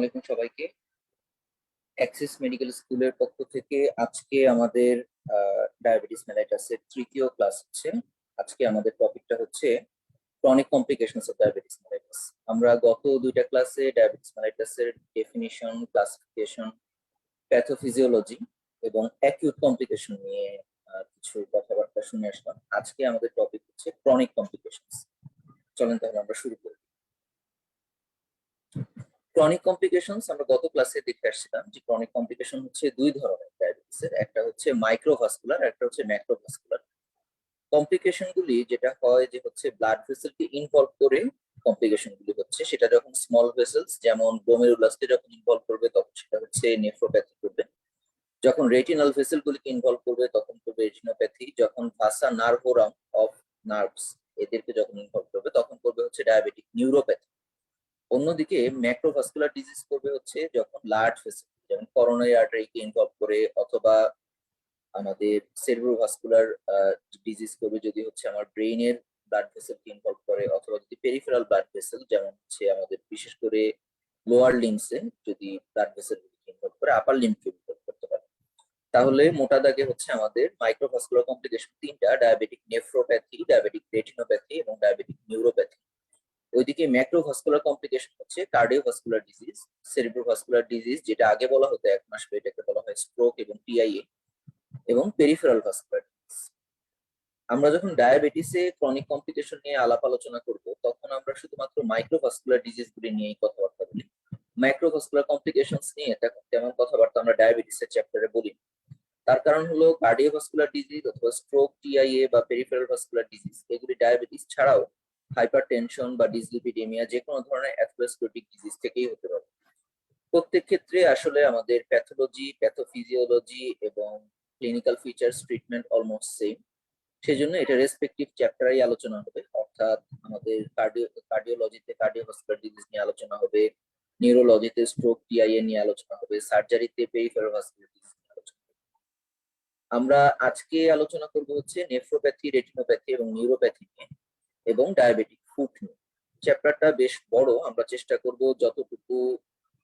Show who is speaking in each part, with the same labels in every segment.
Speaker 1: আলাইকুম সবাইকে। Axis medical স্কুলের পক্ষ থেকে আজকে আমাদের ডায়াবেটিস মেলাইটাসের তৃতীয় ক্লাস হচ্ছে। আজকে আমাদের টপিকটা হচ্ছে chronic complications of diabetes mellitus. আমরা গত দুইটা ক্লাসে ডায়াবেটিস মেলাইটাসের ডেফিনিশন, ক্লাসিফিকেশন, প্যাথোফিজিওলজি এবং অ্যাকিউট কমপ্লিকেশন নিয়ে কিছু কথাবার্তা শুনে আসলাম। আজকে আমাদের টপিক হচ্ছে ক্রনিক কমপ্লিকেশনস। চলেন তাহলে আমরা শুরু করি। ক্রনিক কমপ্লিকেশনস আমরা গত ক্লাসে দেখে আসছিলাম যে ক্রনিক কমপ্লিকেশন হচ্ছে দুই ধরনের ডায়াবেটিসের, একটা হচ্ছে মাইক্রোভাস্কুলার, একটা হচ্ছে ম্যাক্রোভাস্কুলার। কমপ্লিকেশন গুলি যেটা হয় যে হচ্ছে ব্লাড ভেসেলকে ইনভলভ করে কমপ্লিকেশন গুলি হচ্ছে, সেটা যখন স্মল ভেসেলস যেমন গ্লোমেরুলাসকে যখন ইনভলভ করবে তখন সেটা হচ্ছে নেফ্রোপ্যাথি করবে। যখন রেটিনাল ভেসেল গুলিকে ইনভলভ করবে তখন করবে রেটিনোপ্যাথি। যখন ভাসা নার্ভোরাম অফ নার্ভস এদেরকে যখন ইনভলভ করবে তখন করবে হচ্ছে ডায়াবেটিক নিউরোপ্যাথি। অন্যদিকে ম্যাক্রোভাস্কুলার ডিজিজ করবে হচ্ছে যখন লার্জ ভেসেল যেমন করোনারি আর্টারিকে ইনভলভ করে, অথবা আমাদের সেরিব্রোভাস্কুলার ডিজিজ করবে যদি হচ্ছে আমার ব্রেইনের ব্লাড ভেসেলকে ইনভলভ করে, অথবা যদি পেরিফেরাল ব্লাড ভেসেল যেমন হচ্ছে আমাদের বিশেষ করে লোয়ার লিম্বসে যদি ব্লাড ভেসেল ইনভলভ করে আপার লিম্বকে ইনভলভ করতে পারে। তাহলে মোটা দাগে হচ্ছে আমাদের মাইক্রোভাস্কুলার কমপ্লিকেশন তিনটা: ডায়াবেটিক নেফ্রোপ্যাথি, ডায়াবেটিক রেটিনোপ্যাথি এবং ডায়াবেটিক নিউরোপ্যাথি। ওইদিকে ম্যাক্রোভাস্কুলার কমপ্লিকেশন হচ্ছে কার্ডিওভাস্কুলার ডিজিজ, সেরিব্রোভাস্কুলার ডিজিজ যেটা আগে বলা হতো এক মাস পরে, এটাকে বলা হয় স্ট্রোক এবং টিআইএ, এবং পেরিফেরাল ভাস্কুলার ডিজিজ। আমরা যখন ডায়াবেটিসে ক্রনিক কমপ্লিকেশন নিয়ে আলাপ আলোচনা করব তখন আমরা শুধুমাত্র মাইক্রোভাস্কুলার ডিজিজ গুলি নিয়েই কথাবার্তা বলি। ম্যাক্রোভাস্কুলার কমপ্লিকেশনস নিয়ে তেমন কথাবার্তা আমরা ডায়াবেটিসের চ্যাপ্টারে বলি। তার কারণ হলো কার্ডিওভাস্কুলার ডিজিজ অথবা স্ট্রোক, টিআইএ বা পেরিফেরাল ভাস্কুলার ডিজিজ এগুলি ডায়াবেটিস ছাড়াও হাইপারটেনশন বা ডিসলিপিডেমিয়া যে কোনো ধরনের অ্যাথেরোস্ক্লেরোটিক ডিজিজ থেকেই হতে পারে। প্রত্যেক ক্ষেত্রে আসলে আমাদের প্যাথোলজি, প্যাথোফিজিওলজি এবং clinical features treatment almost same. সেজন্য এটা রেসপেক্টিভ চ্যাপ্টারেই আলোচনা হবে। অর্থাৎ আমাদের কার্ডিওলজিতে কার্ডিওভাস্কুলার ডিজিজ নিয়ে আলোচনা হবে, নিউরোলজিতে স্ট্রোক, টিআইএ নিয়ে আলোচনা হবে, সার্জারিতে পেরিফেরাল ভাস্কুলার ডিজিজ নিয়ে আলোচনা হবে। আমরা আজকে আলোচনা করব হচ্ছে নেফ্রোপ্যাথি, রেটিনোপ্যাথি এবং নিউরোপ্যাথি নিয়ে এবং ডায়াবেটিক ফুট নিয়ে। চ্যাপ্টারটা বেশ বড়, আমরা চেষ্টা করব যতটুকু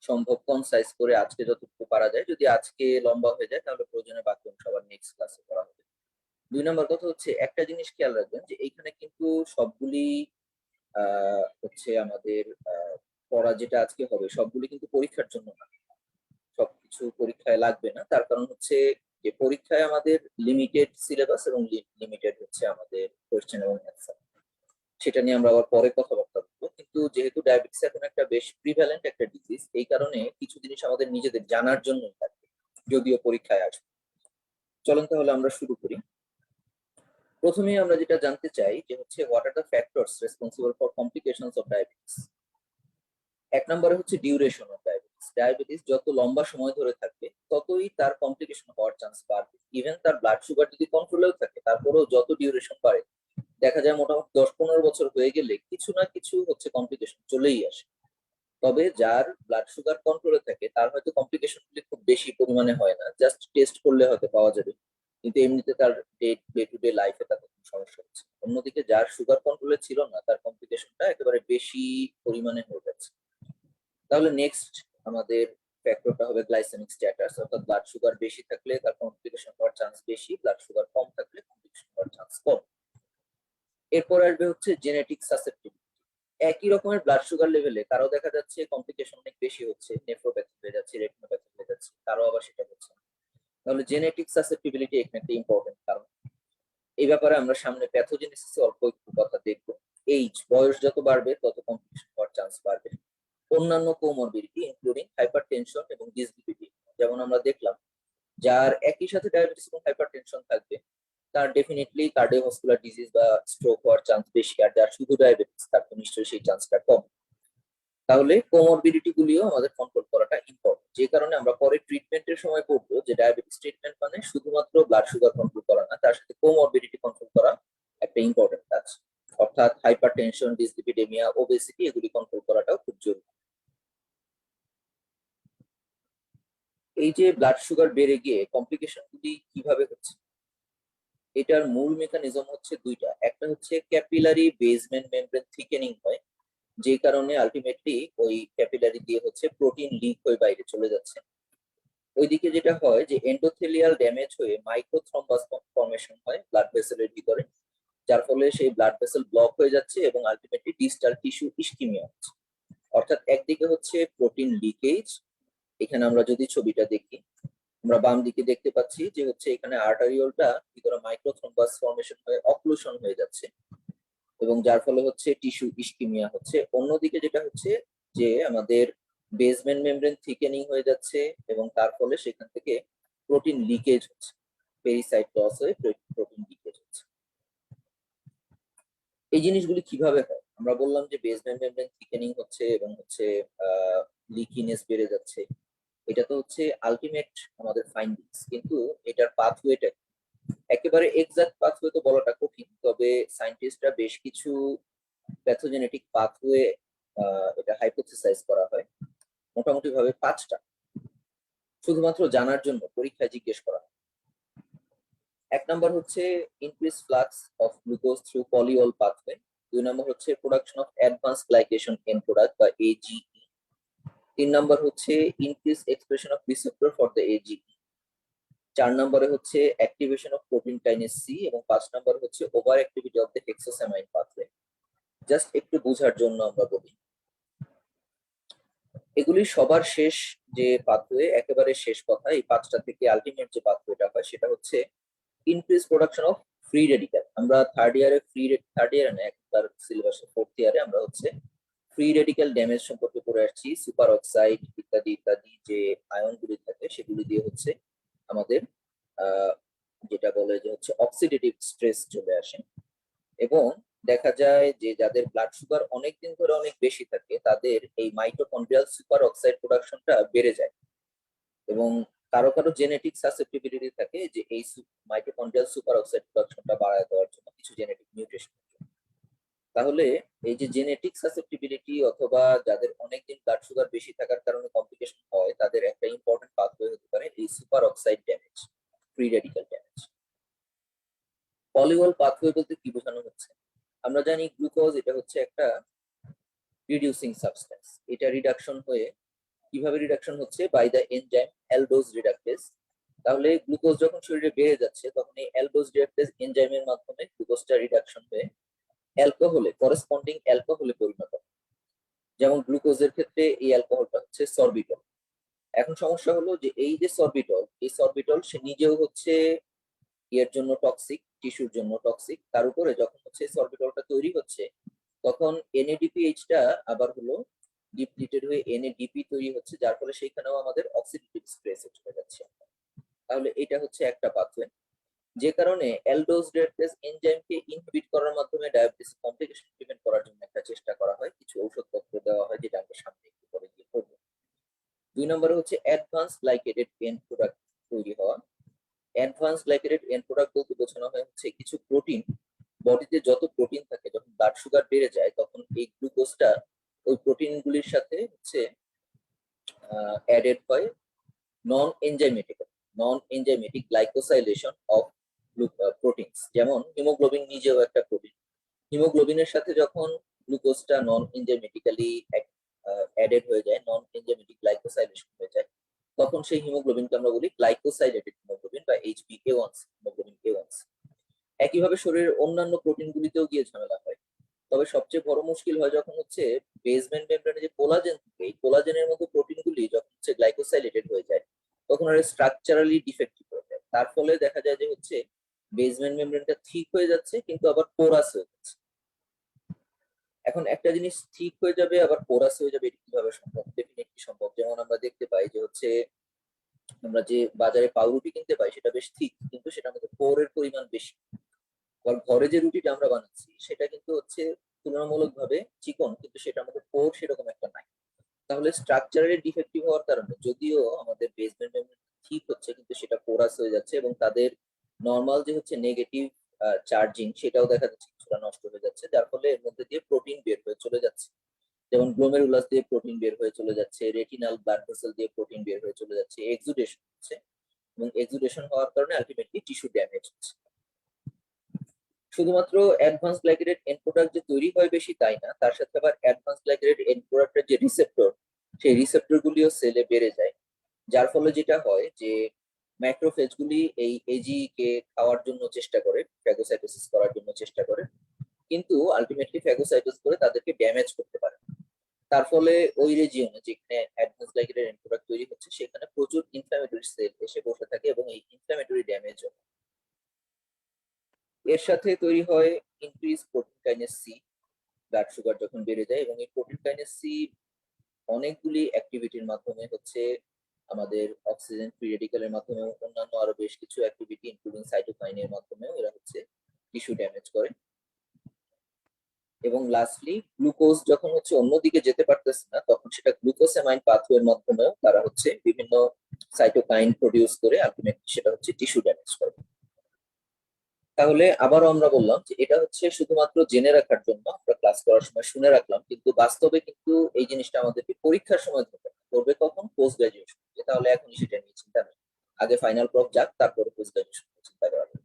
Speaker 1: সম্ভব কনসাইজ করে আজকে যতটুকু পারা যায়। যদি আজকে লম্বা হয়ে যায় তাহলে প্রয়োজনে বাকি অংশ আবার নেক্সট ক্লাসে করা হবে। দুই নম্বর কথা হচ্ছে একটা জিনিস খেয়াল রাখবেন যে এইখানে কিন্তু সবগুলি হচ্ছে আমাদের পড়া যেটা আজকে হবে সবগুলি কিন্তু পরীক্ষার জন্য না, সবকিছু পরীক্ষায় লাগবে না। তার কারণ হচ্ছে যে পরীক্ষায় আমাদের লিমিটেড সিলেবাস এবং লিমিটেড হচ্ছে আমাদের কোয়েশ্চেন এবং অ্যান্সার। সেটা নিয়ে আমরা আবার পরে কথাবার্তা বলবো। কিন্তু যেহেতু ডায়াবেটিস এখন একটা বেশ প্রিভ্যালেন্ট একটা ডিজিজ, এই কারণে কিছু জিনিস আমাদের নিজেদের জানার জন্যই থাকবে, যদিও পরীক্ষায় আসবে। চলুন তাহলে আমরা শুরু করি। প্রথমেই আমরা যেটা জানতে চাই যে হচ্ছে what are the factors responsible for complications of diabetes. এক নম্বরে হচ্ছে ডিউরেশন অফ ডায়াবেটিস। ডায়াবেটিস যত লম্বা সময় ধরে থাকবে ততই তার কমপ্লিকেশন হওয়ার চান্স বাড়বে। ইভেন তার ব্লাড সুগার যদি কন্ট্রোলেও থাকে তারপরেও যত ডিউরেশন বাড়ে, দেখা যায় মোটামুটি 10-15 বছর হয়ে গেলে কিছু না কিছু হচ্ছে কমপ্লিকেশন চলেই আসে। তবে যার ব্লাড সুগার কন্ট্রোলে থাকে তার হয়তো কমপ্লিকেশন গুলি খুব বেশি পরিমাণে হয় না, জাস্ট টেস্ট করলে হয়তো পাওয়া যাবে, কিন্তু এমনিতে তার ডে টু ডে লাইফে তার কোনো সমস্যা হচ্ছে। অন্যদিকে যার সুগার কন্ট্রোলে ছিল না তার কমপ্লিকেশনটা একেবারে বেশি পরিমাণে হয়ে যাচ্ছে। তাহলে নেক্সট আমাদের ফ্যাক্টরটা হবে গ্লাইসেমিক স্ট্যাটাস, অর্থাৎ ব্লাড সুগার বেশি থাকলে তার কমপ্লিকেশন হওয়ার চান্স বেশি, ব্লাড সুগার কম থাকলে কমপ্লিকেশন হওয়ার চান্স কম। এরপর আসবে হচ্ছে জেনেটিক সাসেপ্টিবিলিটি। একই রকমের ব্লাড সুগার লেভেলে কারো দেখা যাচ্ছে কমপ্লিকেশন অনেক বেশি হচ্ছে, নেফ্রোপ্যাথি হয়ে যাচ্ছে, রেটিনোপ্যাথি হয়ে যাচ্ছে, কারো আবার সেটা হচ্ছে না। তাহলে জেনেটিক সাসেপ্টিবিলিটি এখানে একটা ইম্পর্টেন্ট কারণ। এই ব্যাপারে আমরা সামনে প্যাথোজেনেসিসে অল্প একটু কথা দেখবো। বয়স যত বাড়বে তত কমপ্লিকেশন হওয়ার চান্স বাড়বে। অন্যান্য কোমরবিডিটি ইনক্লুডিং হাইপারটেনশন এবং ডিসলিপিডিমিয়া, যেমন আমরা দেখলাম যার একই সাথে ডায়াবেটিস এবং হাইপারটেনশন থাকবে তার ডেফিনেটলি কার্ডিওভাস্কুলার ডিজিজ বা স্ট্রোক হওয়ার চান্স বেশি, আর যার শুধু ডায়াবেটিস তার তো নিশ্চয়ই সেই চান্সটা কম। তাহলে কোমরবিডিটি গুলিও আমাদের কন্ট্রোল করাটা ইম্পর্টেন্ট, যে কারণে আমরা পরে ট্রিটমেন্টের সময় পড়বো যে ডায়াবেটিস ট্রিটমেন্ট মানে শুধুমাত্র ব্লাড সুগার কন্ট্রোল করা না, তার সাথে কোমরবিডিটি কন্ট্রোল করা একটা ইম্পর্টেন্ট কাজ। অর্থাৎ হাইপারটেনশন, ডিসলিপিডেমিয়া, ওবেসিটি এগুলি কন্ট্রোল করাটাও খুব জরুরি। এই যে ব্লাড সুগার বেড়ে গিয়ে কমপ্লিকেশন গুলি কিভাবে হচ্ছে, এটার মূল মেকানিজম হচ্ছে দুইটা। একটা হচ্ছে ক্যাপিলারি বেসমেন্ট মেমব্রেন থিকেনিং হয়, যে কারণে আলটিমেটলি ওই ক্যাপিলারি দিয়ে হচ্ছে প্রোটিন লিক হয়ে বাইরে চলে যাচ্ছে। ওইদিকে যেটা হয় যে এন্ডোথেলিয়াল ড্যামেজ হয়ে মাইক্রোথ্রম্বাস ফর্মেশন হয় ব্লাড ভেসেলের ভিতরে, যার ফলে সেই ব্লাড ভেসেল ব্লক হয়ে যাচ্ছে এবং আলটিমেটলি ডিস্টাল টিস্যু ইসকিমিয়া হচ্ছে। অর্থাৎ একদিকে হচ্ছে প্রোটিন লিকেজ, এখানে আমরা যদি ছবিটা দেখি আমরা বাম দিকে দেখতে পাচ্ছি যে হচ্ছে এখানে আর্টারিওলটা ভিতরে মাইক্রোথ্রম্বাস ফর্মেশন হয়ে অক্লুশন হয়ে যাচ্ছে এবং যার ফলে হচ্ছে টিস্যু ইসকিমিয়া হচ্ছে। অন্যদিকে যেটা হচ্ছে যে আমাদের বেসমেন্ট মেমব্রেন থিকেনিং হয়ে যাচ্ছে এবং তার ফলে সেখান থেকে প্রোটিন লিকেজ হচ্ছে, পেরিসাইট লস হয়ে প্রোটিন লিকেজ হচ্ছে। এই জিনিসগুলি কিভাবে হয়? আমরা বললাম যে বেসমেন্ট মেমব্রেন থিকেনিং হচ্ছে এবং হচ্ছে লিকিনেস বেড়ে যাচ্ছে। এটা তো হচ্ছে আলটিমেট আমাদের ফাইন্ডিংস, কিন্তু এটার পাথওয়েটা একেবারে এক্সাক্ট পাথওয়ে তো বলাটা কঠিন, তবে সায়েন্টিস্টরা বেশ কিছু প্যাথোজেনেটিক পাথওয়ে এটা হাইপোথেসাইজ করা হয়, মোটামুটি ভাবে 5টা, শুধুমাত্র জানার জন্য পরীক্ষায় জিজ্ঞেস করা হয়। 1 নাম্বার হচ্ছে increase flux of glucose through polyol pathway. 2 number হচ্ছে production of advance glycation end product বা এজিই। 3 নাম্বার হচ্ছে increase expression of receptor for the AGE. 4 নম্বরে হচ্ছে activation of protein kinase C এবং 5 নম্বর হচ্ছে over activity of the hexosamine pathway. Just একটু বোঝার জন্য আমরা বলি, এগুলি সবার শেষ যে পাথওয়ে, একেবারে শেষ কথা, এই 5টা থেকে আলটিমেট যে পাথওয়েটা হয় সেটা হচ্ছে increase production of free radical. আমরা থার্ড ইয়ারে না, একবার সিলেবাসে 4th ইয়ারে আমরা হচ্ছে ফ্রি রেডিক্যাল ড্যামেজ সম্পর্কে পড়ে আসছি। সুপার অক্সাইড ইত্যাদি ইত্যাদি যে আয়নগুলি থাকে সেগুলি দিয়ে হচ্ছে আমাদের যেটা বলে যে হচ্ছে অক্সিডেটিভ স্ট্রেস চলে আসে এবং দেখা যায় যে যাদের ব্লাড সুগার অনেকদিন ধরে অনেক বেশি থাকে তাদের এই মাইটোকন্ড্রিয়াল সুপার অক্সাইড প্রোডাকশনটা বেড়ে যায় এবং কারো কারো জেনেটিক সাসেপ্টিবিলিটি থাকে যে এই মাইটোকন্ড্রিয়াল সুপার অক্সাইড প্রোডাকশনটা বাড়ায় দেওয়ার জন্য কিছু জেনেটিক মিউটেশন। তাহলে এই যে জেনেটিক সাসেপ্টিবিলিটি অথবা যাদের অনেকদিন ব্লাড সুগার বেশি থাকার কারণে কমপ্লিকেশন হয়, তাদের একটা ইম্পর্টেন্ট পাথওয়ে হতে পারে এই super oxide damage, free radical damage. পলিওল pathway বলতে কি বোঝানো হচ্ছে? আমরা জানি গ্লুকোজ এটা হচ্ছে একটা রিডিউসিং সাবস্টেন্স, এটা রিডাকশন হয়ে কিভাবে রিডাকশন হচ্ছে? By the enzyme aldose reductase. তাহলে গ্লুকোজ যখন শরীরে বেড়ে যাচ্ছে তখন এই অ্যালডোজ রিডাকটেজ এনজাইমের মাধ্যমে গ্লুকোজটা রিডাকশন হয়ে অ্যালকোহলে, করেসপন্ডিং অ্যালকোহলে পরিণত হয়। যেমন গ্লুকোজের ক্ষেত্রে এই অ্যালকোহলটা হচ্ছে সরবিটল। এখন সমস্যা হলো যে এই যে সরবিটল, এই সরবিটল সে নিজেও হচ্ছে এর জন্য টক্সিক, টিস্যুর জন্য টক্সিক। তার উপরে যখন হচ্ছে সরবিটলটা তৈরি হচ্ছে তখন এনএডিপিএইচটা আবার হলো ডিপ্লিটেড হয়ে এনএডিপি তৈরি হচ্ছে, যার ফলে সেইখানেও আমাদের অক্সিডেটিভ স্ট্রেস চলে যাচ্ছে। তাহলে এটা হচ্ছে একটা পাথওয়ে, যে কারণে অ্যালডোজ রিডাকটেজ এনজাইমকে ইনহিবিট করার মাধ্যমে ডায়াবেটিস কমপ্লিকেশন প্রিভেন্ট করার জন্য একটা চেষ্টা করা হয়, কিছু ঔষধপত্র দেওয়া হয় যেটা আমরা সামনে একটু পরে গিয়ে করবো। 2 নম্বরে হচ্ছে অ্যাডভান্স গ্লাইকেটেড এন্ড প্রোডাক্ট তৈরি হওয়া। অ্যাডভান্স গ্লাইকেটেড এন্ড প্রোডাক্ট বলতে বোঝানো হয় হচ্ছে কিছু প্রোটিন, বডিতে যত প্রোটিন থাকে যখন ব্লাড সুগার বেড়ে যায় তখন এই গ্লুকোজটা ওই প্রোটিনগুলির সাথে হচ্ছে অ্যাডেড হয় নন এনজাইমেটিক গ্লাইকোসাইলেশন অফ প্রোটিনস। যেমন হিমোগ্লোবিন নিজেও একটা প্রোটিন, হিমোগ্লোবিনের সাথে যখন গ্লুকোজটা নন এনজাইমেটিক্যালি অ্যাডেড হয়ে যায়, নন এনজাইমেটিক গ্লাইকোসাইলেশন হয়ে যায়, তখন সেই হিমোগ্লোবিনকে আমরা বলি গ্লাইকোসাইলেটেড হিমোগ্লোবিন বা HbA1c, হিমোগ্লোবিন A1c। একইভাবে শরীরের অন্যান্য প্রোটিন গুলিতেও গিয়ে ঝামেলা হয়। তবে সবচেয়ে বড় মুশকিল হয় যখন হচ্ছে বেসমেন্ট মেমব্রেনে যে কোলাজেন থাকে, এই কোলাজেনের মতো প্রোটিন গুলি যখন হচ্ছে গ্লাইকোসাইলেটেড হয়ে যায় তখন আর স্ট্রাকচারালি ডিফেক্টিভ হয়ে যায়। তার ফলে দেখা যায় যে হচ্ছে বেসমেন্ট মেমব্রেনটা ঠিক হয়ে যাচ্ছে কিন্তু আবার পোরাস হয়ে যাচ্ছে। এখন একটা জিনিস ঠিক হয়ে যাবে আবার পোরাস হয়ে যাবে, এটা কিভাবে সম্ভব? ডেফিনেটলি সম্ভব। যেমন আমরা দেখতে পাই যে হচ্ছে আমরা যে বাজারে পাউরুটি কিনতে পাই সেটা বেশ ঠিক, কিন্তু সেটার মধ্যে পোরের পরিমাণ বেশি। কারণ ঘরে যে রুটিটা আমরা বানাচ্ছি সেটা কিন্তু হচ্ছে তুলনামূলকভাবে চিকন, কিন্তু সেটার মধ্যে পোর সেরকম একটা নাই। তাহলে স্ট্রাকচারালি ডিফেক্টিভ হওয়ার কারণে যদিও আমাদের বেসমেন্ট ঠিক হচ্ছে কিন্তু সেটা পোরাস হয়ে যাচ্ছে এবং তাদের নর্মাল যে হচ্ছে নেগেটিভ চার্জিং সেটাও দেখা যাচ্ছে কিছুটা নষ্ট হয়ে যাচ্ছে, যার ফলে এর মধ্যে দিয়ে প্রোটিন বের হয়ে চলে যাচ্ছে। যেমন গ্লোমেরুলাস দিয়ে প্রোটিন বের হয়ে চলে যাচ্ছে, রেটিনাল ব্লাড ভেসেল দিয়ে প্রোটিন বের হয়ে চলে যাচ্ছে, এক্সুডেশন হচ্ছে এবং এক্সুডেশন হওয়ার কারণে আলটিমেটলি টিস্যু ড্যামেজ হচ্ছে। শুধুমাত্র অ্যাডভান্স গ্লাইকেটেড এন্ড প্রোডাক্ট যে তৈরি হয় বেশি তাই না, তার সাথে আবার অ্যাডভান্স গ্লাইকেটেড এন্ড প্রোডাক্টের যে রিসেপ্টর, সেই রিসেপ্টর গুলিও সেলে বেড়ে যায়, যার ফলে যেটা হয় যে ম্যাক্রোফেজ গুলি এই এজি কে খাওয়ার জন্য চেষ্টা করে, ফ্যাগোসাইটোসিস করার জন্য চেষ্টা করে, কিন্তু আলটিমেটলি ফ্যাগোসাইটোস করে তাদেরকে ড্যামেজ করতে পারে। তার ফলে ওই রিজিয়নে যেখানে অ্যাডভান্স গ্লাইকেটেড এন্ড প্রোডাক্ট তৈরি হচ্ছে সেখানে প্রচুর ইনফ্ল্যামেটরি সেল এসে বসে থাকে এবং এই ইনফ্ল্যামেটরি ড্যামেজ হয়। এর সাথে তৈরি হয় increase protein kinase C, blood sugar যখন বেড়ে যায়, এবং এই প্রোটিন কাইনেজ সি অনেকগুলি অ্যাক্টিভিটির মাধ্যমে হচ্ছে আমাদের অক্সিজেন ফ্রি রেডিক্যালের মাধ্যমে অন্যান্য আরো বেশ কিছু অ্যাক্টিভিটি ইনক্লুডিং সাইটোকাইনের মাধ্যমেও এরা হচ্ছে টিস্যু ড্যামেজ করে। এবং লাস্টলি গ্লুকোজ যখন হচ্ছে অন্যদিকে যেতে পারতেছে না, তখন সেটা গ্লুকোসামাইন পাথওয়ের মাধ্যমেও তারা হচ্ছে বিভিন্ন সাইটোকাইন প্রডিউস করে আলটিমেটলি সেটা হচ্ছে টিস্যু ড্যামেজ করে। তাহলে আবারও আমরা বললাম যে এটা হচ্ছে শুধুমাত্র জেনে রাখার জন্য, আমরা ক্লাস করার সময় শুনে রাখলাম, কিন্তু বাস্তবে কিন্তু এই জিনিসটা আমাদেরকে পরীক্ষার সময় ধরবে না। ধরবে কখন? Post graduation. তাহলে এখন সেটা নিয়ে চিন্তা নেই, আগে ফাইনাল প্রপ যাক, তারপরে পোস্ট গ্রাজুয়েশন চিন্তা করা হবে।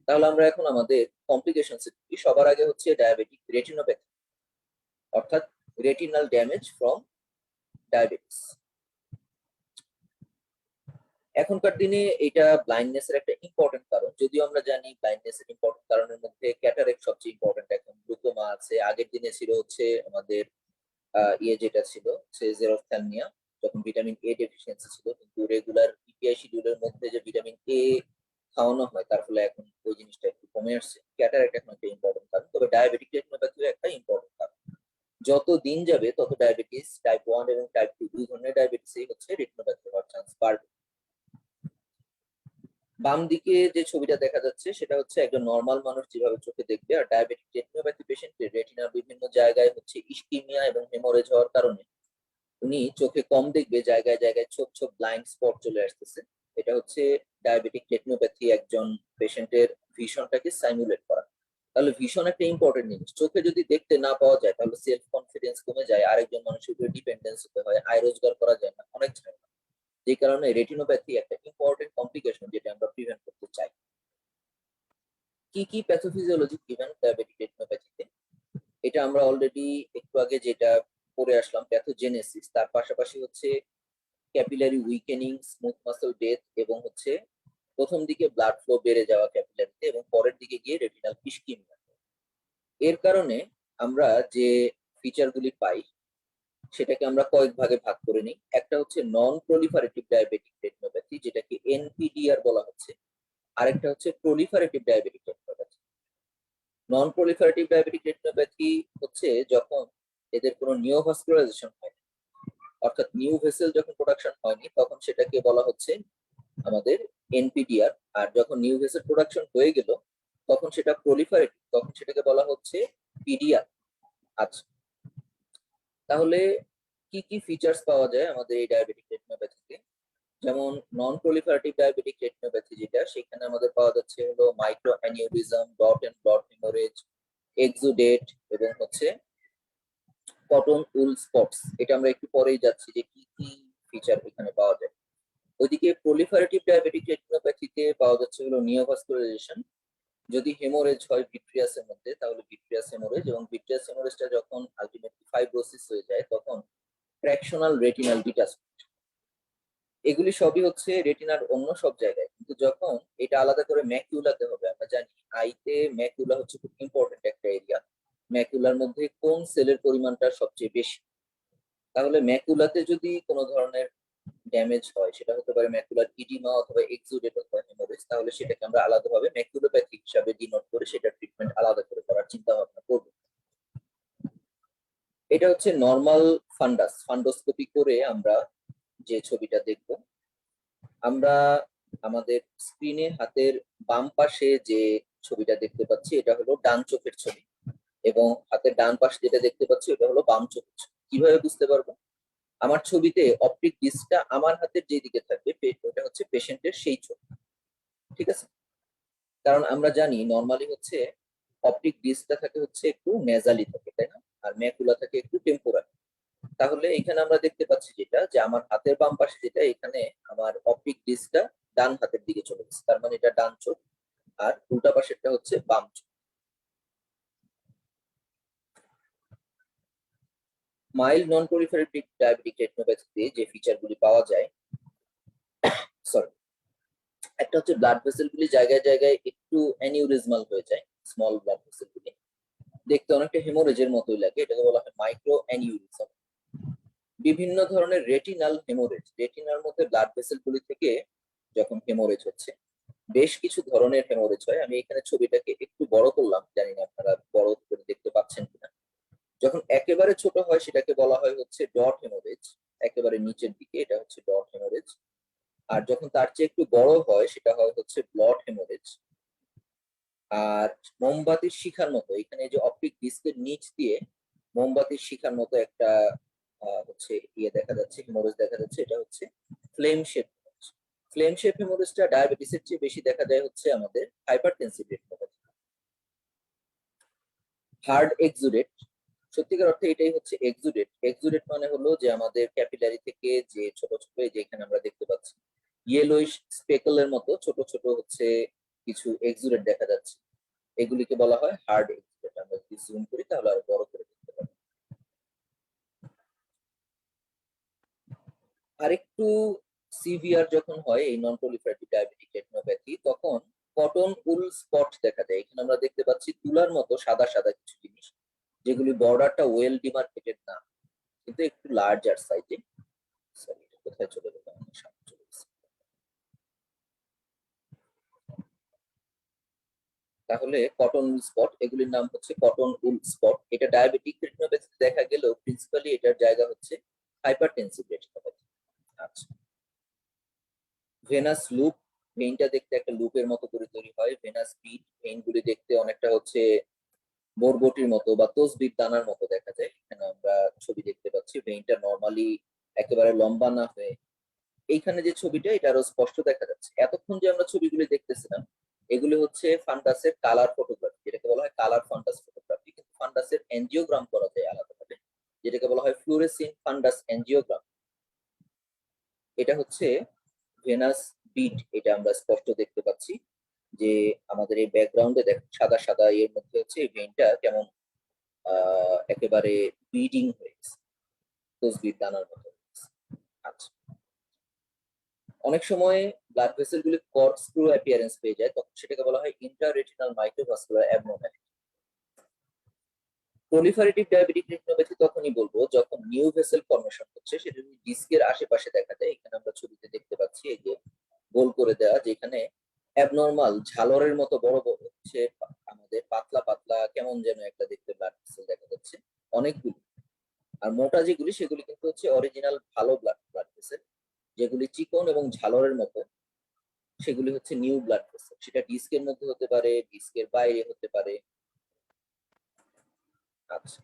Speaker 1: তাহলে আমরা এখন আমাদের কমপ্লিকেশন দেখি। সবার আগে হচ্ছে ডায়াবেটিক রেটিনোপ্যাথি, অর্থাৎ রেটিনাল ড্যামেজ ফ্রম ডায়াবেটিস। এখনকার দিনে এটা ব্লাইন্ডনেস এর একটা ইম্পর্টেন্ট কারণ, যদিও আমরা জানি ব্লাইন্ডনেস এর ইম্পর্টেন্ট কারণের মধ্যে ক্যাটারেক্ট সবচেয়ে ইম্পর্টেন্ট, এখন গ্লুকোমা আছে, আগের দিনে ছিল হচ্ছে আমাদের যেটা ছিল সে জেরোফথ্যালমিয়া, যখন ভিটামিন এ ডেফিসিয়েন্সি ছিল, কিন্তু রেগুলার ইপিআই শিডিউলের মধ্যে যে ভিটামিন এ খাওয়ানো হয় তার ফলে এখন ওই জিনিসটা একটু কমে আসছে। ক্যাটারেক্ট এখন একটা ইম্পর্টেন্ট কারণ, তবে ডায়াবেটিক রেটিনোপ্যাথিও একটা ইম্পর্টেন্ট কারণ। যত দিন যাবে তত ডায়াবেটিস টাইপ 1 এবং টাইপ 2 দুই ধরনের ডায়াবেটিসই হচ্ছে রেটিনোপ্যাথি হওয়ার চান্স বাড়বে। বাম দিকে যে ছবিটা দেখা যাচ্ছে সেটা হচ্ছে একজন নর্মাল মানুষ যেভাবে চোখে দেখবে, আর ডায়াবেটিক রেটিনোপ্যাথি পেশেন্টের রেটিনার বিভিন্ন জায়গায় হচ্ছে ইস্কিমিয়া এবং হেমোরেজ হওয়ার কারণে উনি চোখে কম দেখবে, জায়গায় জায়গায় ছোপ ছোপ ব্লাইন্ড স্পট চলে আসতেছে। এটা হচ্ছে ডায়াবেটিক রেটিনোপ্যাথি একজন পেশেন্টের ভিশনটাকে সাইমুলেট করা। তাহলে ভিশন একটা ইম্পর্টেন্ট জিনিস। চোখে যদি দেখতে না পাওয়া যায় তাহলে সেলফ কনফিডেন্স কমে যায়, আরেকজন মানুষের উপরে ডিপেন্ডেন্স হতে হয়, আয় রোজগার করা যায় না, অনেক ঝামেলা। যে কারণে রেটিনোপ্যাথি একটা ইম্পর্টেন্ট কমপ্লিকেশন যেটা আমরা প্রিভেন্ট করতে চাই। কি কি প্যাথোফিজিওলজি গিভেন ডায়াবেটিক রেটিনোপ্যাথিতে, এটা আমরা অলরেডি একটু আগে যেটা পড়ে আসলাম প্যাথোজেনেসিস, তার পাশাপাশি হচ্ছে ক্যাপিলারি উইকেনিং, স্মুথ মাসল ডেথ, এবং হচ্ছে প্রথম দিকে ব্লাড ফ্লো বেড়ে যাওয়া ক্যাপিলারিতে এবং পরের দিকে গিয়ে রেটিনাল ইস্কিমিয়া। এর কারণে আমরা যে ফিচারগুলি পাই সেটাকে আমরা কয়েক ভাগে ভাগ করে নিই। একটা হচ্ছে নন প্রলিফারেটিভ ডায়াবেটিক রেটিনোপ্যাথি, যেটাকে এনপিডিআর বলা হচ্ছে। আরেকটা হচ্ছে প্রলিফারেটিভ ডায়াবেটিক রেটিনোপ্যাথি। নন প্রলিফারেটিভ ডায়াবেটিক রেটিনোপ্যাথি হচ্ছে যখন এদের কোনো নিওভাস্কুলারাইজেশন হয়, অর্থাৎ নিউ ভেসেল যখন প্রোডাকশন হয়নি, তখন সেটাকে বলা হচ্ছে আমাদের এনপিডিআর। আর যখন নিউ ভেসেল প্রোডাকশন হয়ে গেল তখন সেটা প্রলিফারেটিভ, তখন সেটাকে বলা হচ্ছে পিডিআর। আচ্ছা, তাহলে কি কি ফিচার্স পাওয়া যায় আমাদের এই ডায়াবেটিক রেটিনোপ্যাথিতে? যেমন নন প্রলিফারেটিভ ডায়াবেটিক রেটিনোপ্যাথি যেটা, সেখানে আমাদের পাওয়া যাচ্ছে হলো micro aneurysm, dot and blot haemorrhage, exudate, এবং হচ্ছে কটন উল স্পটস। এটা আমরা একটু পরেই যাচ্ছি যে কি কি ফিচার এখানে পাওয়া যায়। ওইদিকে প্রলিফারেটিভ ডায়াবেটিক রেটিনোপ্যাথিতে পাওয়া যাচ্ছে হলো নিওভাস্কুলারাইজেশন। যদি হেমোরেজ হয় ভিট্রিয়াসের মধ্যে তাহলে ভিট্রিয়াস হেমোরেজ, এবং ভিট্রিয়াস হেমোরেজটা যখন আলটিমেটলি ফাইব্রোসিস হয়ে যায় তখন ফ্র্যাকশনাল রেটিনাল ডিটাচমেন্ট। এগুলি সবই হচ্ছে রেটিনার অন্য সব জায়গায়, কিন্তু যখন এটা আলাদা করে ম্যাকুলাতে হবে, আমরা জানি আইতে ম্যাকুলা হচ্ছে খুব ইম্পর্টেন্ট একটা এরিয়া। ম্যাকুলার মধ্যে কোন সেলের পরিমাণটা সবচেয়ে বেশি? তাহলে ম্যাকুলাতে যদি কোনো ধরনের ড্যামেজ হয়, সেটা হতে পারে ম্যাকুলার ইডিমা অথবা এক্সুডেট অথবা হেমোরেজ, তাহলে সেটাকে আমরা আলাদাভাবে ম্যাকুলোপ্যাথি হিসাবে ডিনোট করে সেটা ট্রিটমেন্ট আলাদা করে করার চিন্তা ভাবনা করব। এটা হচ্ছে নর্মাল ফান্ডোস্কোপি করে আমরা যে ছবিটা দেখব। আমরা আমাদের স্ক্রিনে হাতের বাম পাশে যে ছবিটা দেখতে পাচ্ছি এটা হলো ডান চোখের ছবি, এবং হাতের ডান পাশে যেটা দেখতে পাচ্ছি ওটা হলো বাম চোখের ছবি। কিভাবে বুঝতে পারবো? আমার ছবিতে অপটিক ডিস্কটা আমার হাতের যেদিকে থাকবে ওটা হচ্ছে পেশেন্টের সেই ছবি, ঠিক আছে? কারণ আমরা জানি নর্মালি হচ্ছে অপটিক ডিস্কটা থাকে হচ্ছে একটু নেজালি থাকে, তাই না? আর ম্যাকুলা থাকে একটু টেম্পোরাল। তাহলে এখানে আমরা দেখতে পাচ্ছি যেটা, যে আমার হাতের বাম পাশে যেটা, এখানে আমার অপটিক ডিস্কটা ডান হাতের দিকে চলে গেছে, তার মানে এটা ডান চোখ। আর উল্টা পাশেরটা হচ্ছে বাম চোখ। মাইল্ড নন proliferative ডায়াবেটিক রেটিনোপ্যাথিতে যে ফিচারগুলি পাওয়া যায়, সরি, একটা হচ্ছে ব্লাড ভেসেলগুলি জায়গায় জায়গায় একটু অ্যানিউরিজমাল হয়ে যায়, স্মল ব্লাড ভেসেলগুলি দেখতে অনেকটা হেমোরেজের মতোই লাগে, এটাকে বলা হয় মাইক্রো অ্যানিউরিজম। বিভিন্ন ধরনের রেটিনাল হেমোরেজ, রেটিনার মধ্যে ব্লাড ভেসেলগুলি থেকে যখন হেমোরেজ হচ্ছে, বেশ কিছু ধরনের হেমোরেজ হয়। আমি এখানে ছবিটাকে একটু বড় করলাম, জানি না আপনারা বড় করে দেখতে পাচ্ছেন কিনা। যখন একেবারে ছোট হয় সেটাকে বলা হয় হচ্ছে ডট হেমোরেজ, একেবারে নিচের দিকে এটা হচ্ছে ডট হেমোরেজ। আর যখন তার চেয়ে একটু বড় হয় সেটা হয় হচ্ছে ব্লড হেমোরেজ। আর মোমবাতির শিখার মতো এখানে যে অপটিক ডিস্কের নিচ দিয়ে মোমবাতির শিখার মতো একটা হচ্ছে ইয়ে দেখা যাচ্ছে, হেমোরেজ দেখা যাচ্ছে, এটা হচ্ছে ফ্লেম শেপ। ফ্লেম শেপ হেমোরেজটা ডায়াবেটিসের চেয়ে বেশি দেখা যায় হচ্ছে আমাদের হাইপারটেনসিভ রেটিনোপ্যাথি। হার্ড এক্সুডেট, সত্যিকার অর্থে এটাই হচ্ছে এক্সুডেট। এক্সুডেট মানে হলো যে আমাদের ক্যাপিলারি থেকে যে ছোট ছোট, এই যে এখানে আমরা দেখতে পাচ্ছি ইয়েলোইশ স্পেকলের মতো ছোট ছোট হচ্ছে কিছু এক্সুডেট দেখা যাচ্ছে, এগুলিকে বলা হয় হার্ড এক্সুডেট। আমরা যদি জুম করি তাহলে আরো বড় করে দেখতে পাবো। আরেকটু সিভিয়ার যখন হয় এই নন proliferative ডায়াবেটিক রেটিনোপ্যাথি, তখন কটন উল স্পট দেখা যায়। এখানে আমরা দেখতে পাচ্ছি তুলার মতো সাদা সাদা কিছু জিনিস, যেগুলি বর্ডারটা ওয়েল ডিমার্কেটেড না, কিন্তু একটু লার্জার সাইজে। সরি, এটা কোথায় চলে গেল, আমার সামনে চলে গেছে। তাহলে কটন উল স্পট, এগুলির নাম হচ্ছে কটন উল স্পট। এটা ডায়াবেটিক রেটিনোপ্যাথিতে দেখা গেলেও প্রিন্সিপালি এটার জায়গা হচ্ছে হাইপারটেনসিভ রেটিনোপ্যাথি। আচ্ছা, ভেনাস লুপ, ভেইনটা দেখতে একটা লুপের মতো করে তৈরি হয়। ভেনাস বিট, ভেইন গুলি দেখতে অনেকটা হচ্ছে বরবটির মতো বা তসবির দানার মতো দেখা যায়। এখানে আমরা ছবি দেখতে পাচ্ছি, ভেইনটা নর্মালি একেবারে লম্বা না হয়ে, এইখানে যে ছবিটা এটা আরো স্পষ্ট দেখা যাচ্ছে। এতক্ষণ যে আমরা ছবিগুলি দেখতেছিলাম এগুলি হচ্ছে ফান্ডাসের কালার ফটোগ্রাফি, যেটাকে বলা হয় কালার ফান্ডাস ফটোগ্রাফি। কিন্তু ফান্ডাসের এনজিওগ্রাম করা যায় আলাদাভাবে, যেটাকে বলা হয় ফ্লুরেসিন ফান্ডাস এনজিওগ্রাম। এটা হচ্ছে ভেনাস বিট, এটা আমরা স্পষ্ট দেখতে পাচ্ছি যে আমাদের এই ব্যাকগ্রাউন্ডে দেখ সাদা সাদা এর মধ্যে হচ্ছে এই ভেইনটা কেমন একেবারে বিডিং হয়ে গেছে, তসবির দানার মতো হয়ে গেছে। আচ্ছা, অনেক সময় ব্লাড ভেসেল গুলি কর্কস্ক্রু অ্যাপিয়ারেন্স পেয়ে যায়, তখন সেটাকে বলা হয় intraretinal microvascular abnormality. Proliferative diabetic retinopathy তখনই বলবো যখন নিউ ভেসেল ফর্মেশন হচ্ছে, সেটা যদি ডিস্কের আশেপাশে দেখা যায়। এখানে আমরা ছবিতে দেখতে পাচ্ছি এই যে গোল করে দেওয়া, যেখানে অ্যাবনর্মাল ঝালরের মতো বড় বড় হচ্ছে আমাদের পাতলা পাতলা কেমন যেন একটা দেখতে ব্লাড ভেসেল দেখা যাচ্ছে অনেকগুলি। আর মোটা যেগুলি সেগুলি কিন্তু হচ্ছে অরিজিনাল ভালো ব্লাড ভেসেল, যেগুলি চিকন এবং ঝালরের মতো সেগুলি হচ্ছে নিউ ব্লাড ভেসেল। সেটা ডিস্কের মধ্যে হতে পারে, ডিস্কের বাইরে হতে পারে। আচ্ছা,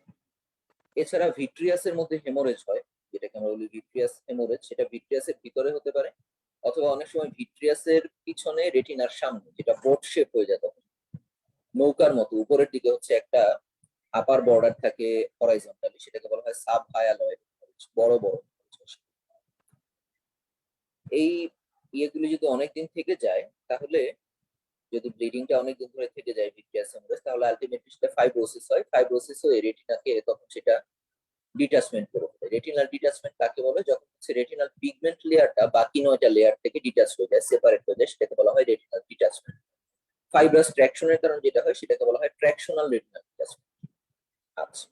Speaker 1: এছাড়া ভিট্রিয়াসের মধ্যে হেমোরেজ হয়, যেটাকে আমরা বলি ভিট্রিয়াস হেমোরেজ, সেটা ভিট্রিয়াসের ভিতরে হতে পারে, অথবা অনেক সময় ভিট্রিয়াসের পিছনে রেটিনার সামনে, যেটা বোট শেপ হয়ে যায়, তখন নৌকার মতো উপরের দিকে হচ্ছে একটা আপার বর্ডার থাকে হরাইজন্টালি, সেটাকে বলা হয় সাব হায়ালয়েড, বড় বড়। এই ইয়েগুলি যদি অনেকদিন থেকে যায়, তাহলে যদি ব্লিডিংটা অনেকদিন ধরে থেকে যায় ভিট্রিয়াস হেমোরেজ, তাহলে আলটিমেটলি সেটা ফাইব্রোসিস হয়। ফাইব্রোসিস হয়ে রেটিনাকে তখন সেটা ডিটাচমেন্ট করে ফেলে। রেটিনাল ডিটাচমেন্ট কাকে বলে? যখন হচ্ছে রেটিনাল পিগমেন্ট লেয়ারটা বাকি 9টা লেয়ার থেকে ডিটাচ হয়ে যায়, সেপারেট হয়ে যায়, সেটাকে বলা হয় রেটিনাল ডিটাচমেন্ট। ফাইব্রাস ট্র্যাকশনের কারণে যেটা হয় সেটাকে বলা হয় ট্র্যাকশনাল রেটিনাল ডিটাচমেন্ট। আচ্ছা,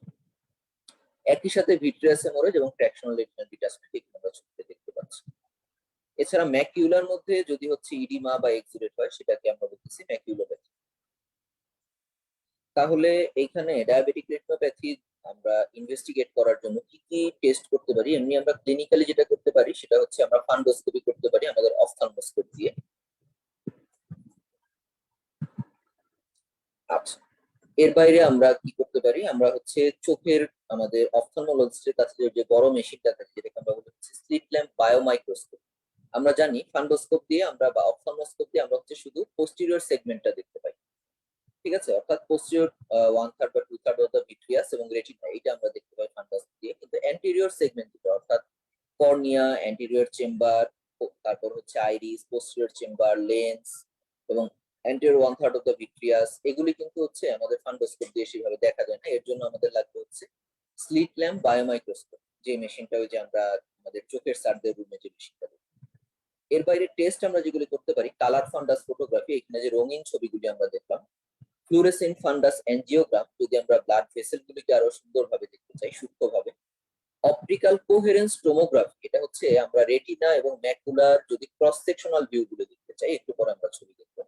Speaker 1: একই সাথে ভিট্রিয়াস হেমোরেজ এবং ট্র্যাকশনাল রেটিনাল ডিটাচমেন্ট এখানে আমরা ছবিতে দেখতে পাচ্ছি। এছাড়া ম্যাকিউলার মধ্যে যদি হচ্ছে ইডিমা বা এক্সুডেট হয়, সেটাকে আমরা বলতেছি ম্যাকিউলোপ্যাথি। তাহলে এইখানে ডায়াবেটিক রেটিনোপ্যাথি আমরা ইনভেস্টিগেট করার জন্য কি কি টেস্ট করতে পারি? এমনি আমরা ক্লিনিক্যালি যেটা করতে পারি সেটা হচ্ছে আমরা ফান্ডোস্কোপি করতে পারি আমাদের অফথালমোস্কোপ দিয়ে। আচ্ছা, এর বাইরে আমরা কি করতে পারি? আমরা হচ্ছে চোখের আমাদের অফথালমোলজিস্টের কাছে যে বড় মেশিনটা থাকে, যেটাকে আমরা বলি হচ্ছে স্লিট ল্যাম্প বায়োমাইক্রোস্কোপ। আমরা জানি ফান্ডোস্কোপ দিয়ে আমরা বা অফথালমোস্কোপ দিয়ে আমরা হচ্ছে শুধু পোস্টিরিয়র সেগমেন্টটা দেখতে পাই, ঠিক আছে, অর্থাৎ পোস্টিরিয়র 1/3 বা 2/3 অফ দ্য ভিট্রিয়াস এবং রেটিনা, এটা আমরা দেখতে পাই ফান্ডোস্কোপ দিয়ে। কিন্তু অ্যান্টেরিয়র সেগমেন্ট যেটা, অর্থাৎ কর্নিয়া, অ্যান্টেরিয়র চেম্বার, তারপর হচ্ছে আইরিস, পোস্টেরিয়র চেম্বার, লেন্স এবং অ্যান্টেরিয়র 1/3 অফ দ্য ভিট্রিয়াস, এগুলি কিন্তু হচ্ছে আমাদের ফান্ডোস্কোপ দিয়ে সেভাবে দেখা যায় না। এর জন্য আমাদের লাগবে হচ্ছে স্লিট ল্যাম্প বায়োমাইক্রোস্কোপ, যে মেশিনটা ওই যে আমরা আমাদের চোখের সার্জারি রুমে যে মেশিনটা, এর বাইরে টেস্ট আমরা যেগুলি করতে পারি কালার ফান্ডাস ফটোগ্রাফি, এখানে যে রঙিন ছবিগুলি আমরা দেখলাম, ফ্লুরেসেন্ট ফান্ডাস এনজিওগ্রাম, যদি আমরা ব্লাড ভেসেল গুলিকে আরো সুন্দরভাবে দেখতে চাই সূক্ষ্মভাবে, অপটিক্যাল কোহেরেন্স টোমোগ্রাফি, এটা হচ্ছে আমরা রেটিনা এবং ম্যাকুলার যদি ক্রস সেকশনাল ভিউ গুলো দেখতে চাই, একটু পরে আমরা ছবি দেখবো,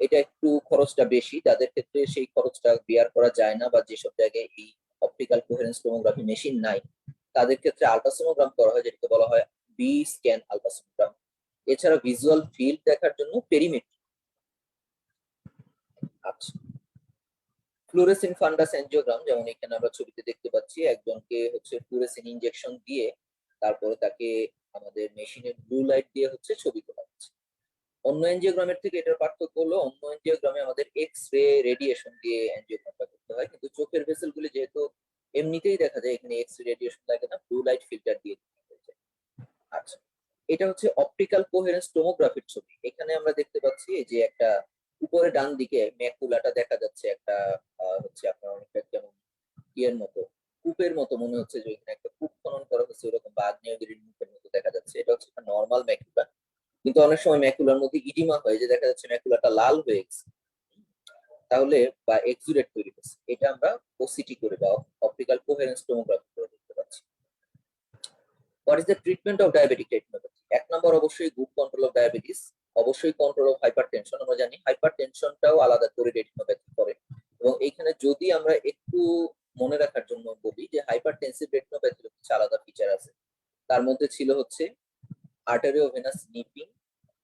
Speaker 1: এটা একটু খরচটা বেশি, যাদের ক্ষেত্রে সেই খরচটা বিয়ার করা যায় না বা যেসব জায়গায় এই অপটিক্যাল কোহেরেন্স টোমোগ্রাফি মেশিন নাই, তাদের ক্ষেত্রে আল্ট্রাসোনোগ্রাম করা হয়, যেটাকে বলা হয় বি স্ক্যান আল্ট্রাসোনোগ্রাম। এছাড়া ভিজুয়াল ফিল্ড দেখার জন্য পেরিমেট্রি। আচ্ছা, ফ্লুরেসিন ফান্ডাস এনজিওগ্রাম, যেমন এখানে আমরা ছবিতে দেখতে পাচ্ছি একজনকে হচ্ছে ফ্লুরেসিন ইনজেকশন দিয়ে তারপরে তাকে আমাদের মেশিনের ব্লু লাইট দিয়ে হচ্ছে ছবি তোলা হচ্ছে। অন্য এনজিওগ্রামের থেকে এটার পার্থক্য হলো অন্য এনজিওগ্রামে আমাদের এক্স রে রেডিয়েশন দিয়ে এনজিওগ্রামটা করতে হয়, কিন্তু চোখের ভেসেল গুলি যেহেতু এমনিতেই দেখা যায়, এখানে এক্স রে রেডিয়েশন লাগে না, ব্লু লাইট ফিল্টার দিয়ে হয়ে যায়। আচ্ছা, এটা হচ্ছে অপটিক্যাল কোহেরেন্স টোমোগ্রাফির ছবি। এখানে আমরা দেখতে পাচ্ছি যে একটা উপরে ডান দিকে ম্যাকুলাটা দেখা যাচ্ছে, একটা হচ্ছে আপনার অনেকটা যেমন ইয়ের মতো, কূপের মতো মনে হচ্ছে যে এখানে একটা কূপ খনন করা হচ্ছে, ওরকম বা আগ্নেয়গিরির মুখের মতো দেখা যাচ্ছে। এটা হচ্ছে একটা নর্মাল ম্যাকুলা, কিন্তু অনেক সময় ম্যাকুলার মধ্যে ইডিমা হয়, যে দেখা যাচ্ছে ম্যাকুলাটা লাল হয়ে গেছে, তাহলে বা এক্সুডেট তৈরি হচ্ছে, এটা আমরা ওসিটি করে বা অপটিক্যাল কোহেরেন্স টোমোগ্রাফি করে দেখতে পাচ্ছি। What is the treatment of diabetic retinopathy? এক নম্বর অবশ্যই গুড কন্ট্রোল অফ ডায়াবেটিস, অবশ্যই কন্ট্রোল অফ হাইপার টেনশন। আমরা জানি হাইপার টেনশনটাও আলাদা করে রেটিনোপ্যাথি করে, এবং এইখানে যদি আমরা একটু মনে রাখার জন্য বলি যে হাইপার টেনসিভ রেটিনোপ্যাথির কিছু আলাদা ফিচার আছে, তার মধ্যে ছিল হচ্ছে arteriovenous nipping,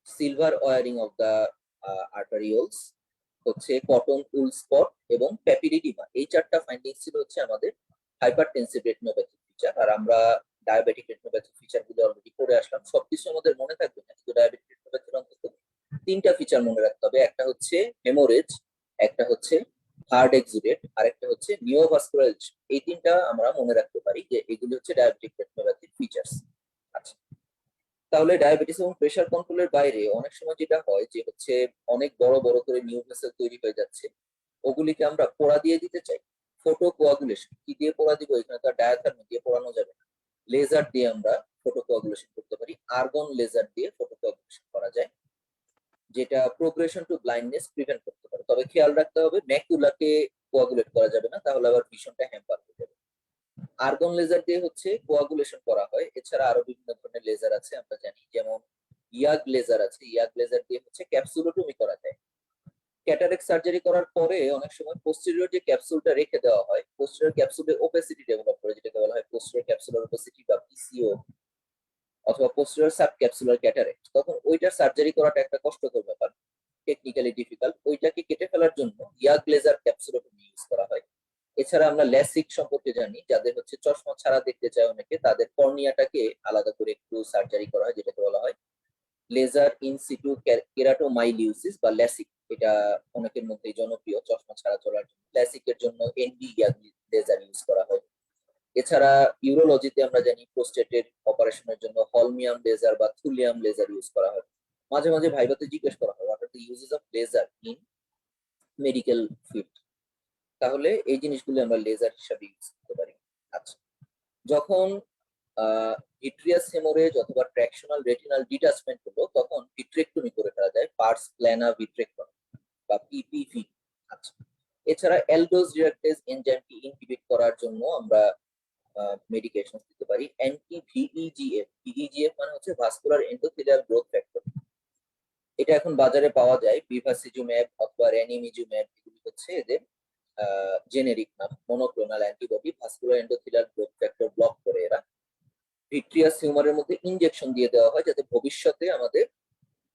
Speaker 1: silver wiring of the arterioles, হচ্ছে কটন উল স্পট এবং প্যাপিলিডিমা। এই চারটা ফাইন্ডিংস ছিল হচ্ছে আমাদের হাইপারটেনসিভ রেটিনোপ্যাথি ফিচার। আর আমরা ডায়াবেটিক রেটিনোপ্যাথি ফিচার গুলো অলরেডি পড়ে আসলাম, সবকিছু আমাদের মনে থাকবে না, কিন্তু ডায়াবেটিক রেটিনোপ্যাথির অন্তত তিনটা ফিচার মনে রাখতে হবে। একটা হচ্ছে হেমোরেজ, একটা হচ্ছে হার্ড এক্সুডেট, আর একটা হচ্ছে নিওভাস্কুলার। এই তিনটা আমরা মনে রাখতে পারি যে এগুলি হচ্ছে ডায়াবেটিক রেটিনোপ্যাথির ফিচার্স। আচ্ছা, তাহলে ডায়াবেটিস এবং প্রেসার কন্ট্রোলের বাইরে অনেক সময় যেটা হয় যে হচ্ছে অনেক বড় বড় করে নিউ ভেসেল তৈরি হয়ে যাচ্ছে, ওগুলিকে আমরা পোড়া দিয়ে দিতে চাই। ফটো কোয়াগুলেশন কি দিয়ে পোড়া দিব? এখানে তো ডায়াথার্মি দিয়ে পোড়ানো যাবে না, লেজার দিয়ে আমরা ফটো কোয়াগুলেশন করতে পারি, আর্গন লেজার দিয়ে ফটো কোয়াগুলেশন করা যায়, যেটা প্রোগ্রেশন টু ব্লাইন্ডনেস প্রিভেন্ট করতে পারে। তবে খেয়াল রাখতে হবে ম্যাকুলাকে কোয়াগুলেট করা যাবে না, তাহলে আবার ভিশনটা হ্যাম্পার হয়ে যাবে। আর্গন লেজার দিয়ে হচ্ছে কোয়াগুলেশন করা হয়। এছাড়া আরো বিভিন্ন ধরনের লেজার আছে আমরা জানি, যেমন ইয়াগ লেজার আছে, ইয়াগ লেজার দিয়ে হচ্ছে ক্যাপসুলোটমি করা যায়। ক্যাটারেক্ট সার্জারি করার পরে অনেক সময় পোস্টেরিয়র যে ক্যাপসুলটা রেখে দেওয়া হয়, পোস্টেরিয়র ক্যাপসুলে ওপেসিটি ডেভেলপ করে, যেটাকে বলা হয় পোস্টেরিয়র ক্যাপসুলার ওপেসিটি বা পিসিও, অথবা পোস্টেরিয়র সাবক্যাপসুলার ক্যাটারেক্ট। তখন ওইটার সার্জারি করাটা একটা কষ্টকর ব্যাপার, টেকনিক্যালি ডিফিকাল্ট। ওইটাকে কেটে ফেলার জন্য ইয়াগ লেজার ক্যাপসুলোটমি ইউজ করা হয়। এছাড়া আমরা ল্যাসিক সম্পর্কে জানি, যাদের হচ্ছে চশমা ছাড়া দেখতে চায় অনেকে, তাদের কর্নিয়াটাকে আলাদা করে একটু সার্জারি করা হয়, যেটাকে বলা হয় লেজার ইন সিটু কেরাটোমাইলিউসিস বা ল্যাসিক। এটা অনেকের মধ্যে জনপ্রিয়, চশমা ছাড়া চলার জন্য ল্যাসিকের জন্য এনডি লেজার ইউজ করা হয়। এছাড়া ইউরোলজিতে আমরা জানি প্রোস্টেটের অপারেশনের জন্য হলমিয়াম লেজার বা থুলিয়াম লেজার ইউজ করা হয়। মাঝে মাঝে ভাইভাতে জিজ্ঞেস করা হয় what are the uses of laser in medical field, তাহলে এই জিনিসগুলো আমরা লেজার হিসাবে ইউজ করতে পারি। আচ্ছা, যখন ভিট্রিয়াস হেমোরেজ অথবা ট্র্যাকশনাল রেটিনাল ডিটাচমেন্ট হলো, তখন ভিট্রেক্টমি করে ফেলা যায়, পার্স প্ল্যানা ভিট্রেক্টমি বা পিপিভি। আচ্ছা, এছাড়া অ্যালডোজ রিডাকটেজ এনজাইমকে ইনহিবিট করার জন্য আমরা মেডিকেশন দিতে পারি। অ্যান্টি ভিইজিএফ, ভিইজিএফ মানে হচ্ছে ভাস্কুলার এন্ডোথেলিয়াল গ্রোথ ফ্যাক্টর, এটা এখন বাজারে পাওয়া যায়, বিভাসিজুম্যাব অথবা র্যানিমিজুম্যাব, এগুলি হচ্ছে এদের জেনেরিক নাম। Monoclonal antibody, vascular endothelial growth factor block করে এরা। ভিট্রিয়াস হিউমারের মধ্যে ইনজেকশন দিয়ে দেওয়া হয় যাতে ভবিষ্যতে আমাদের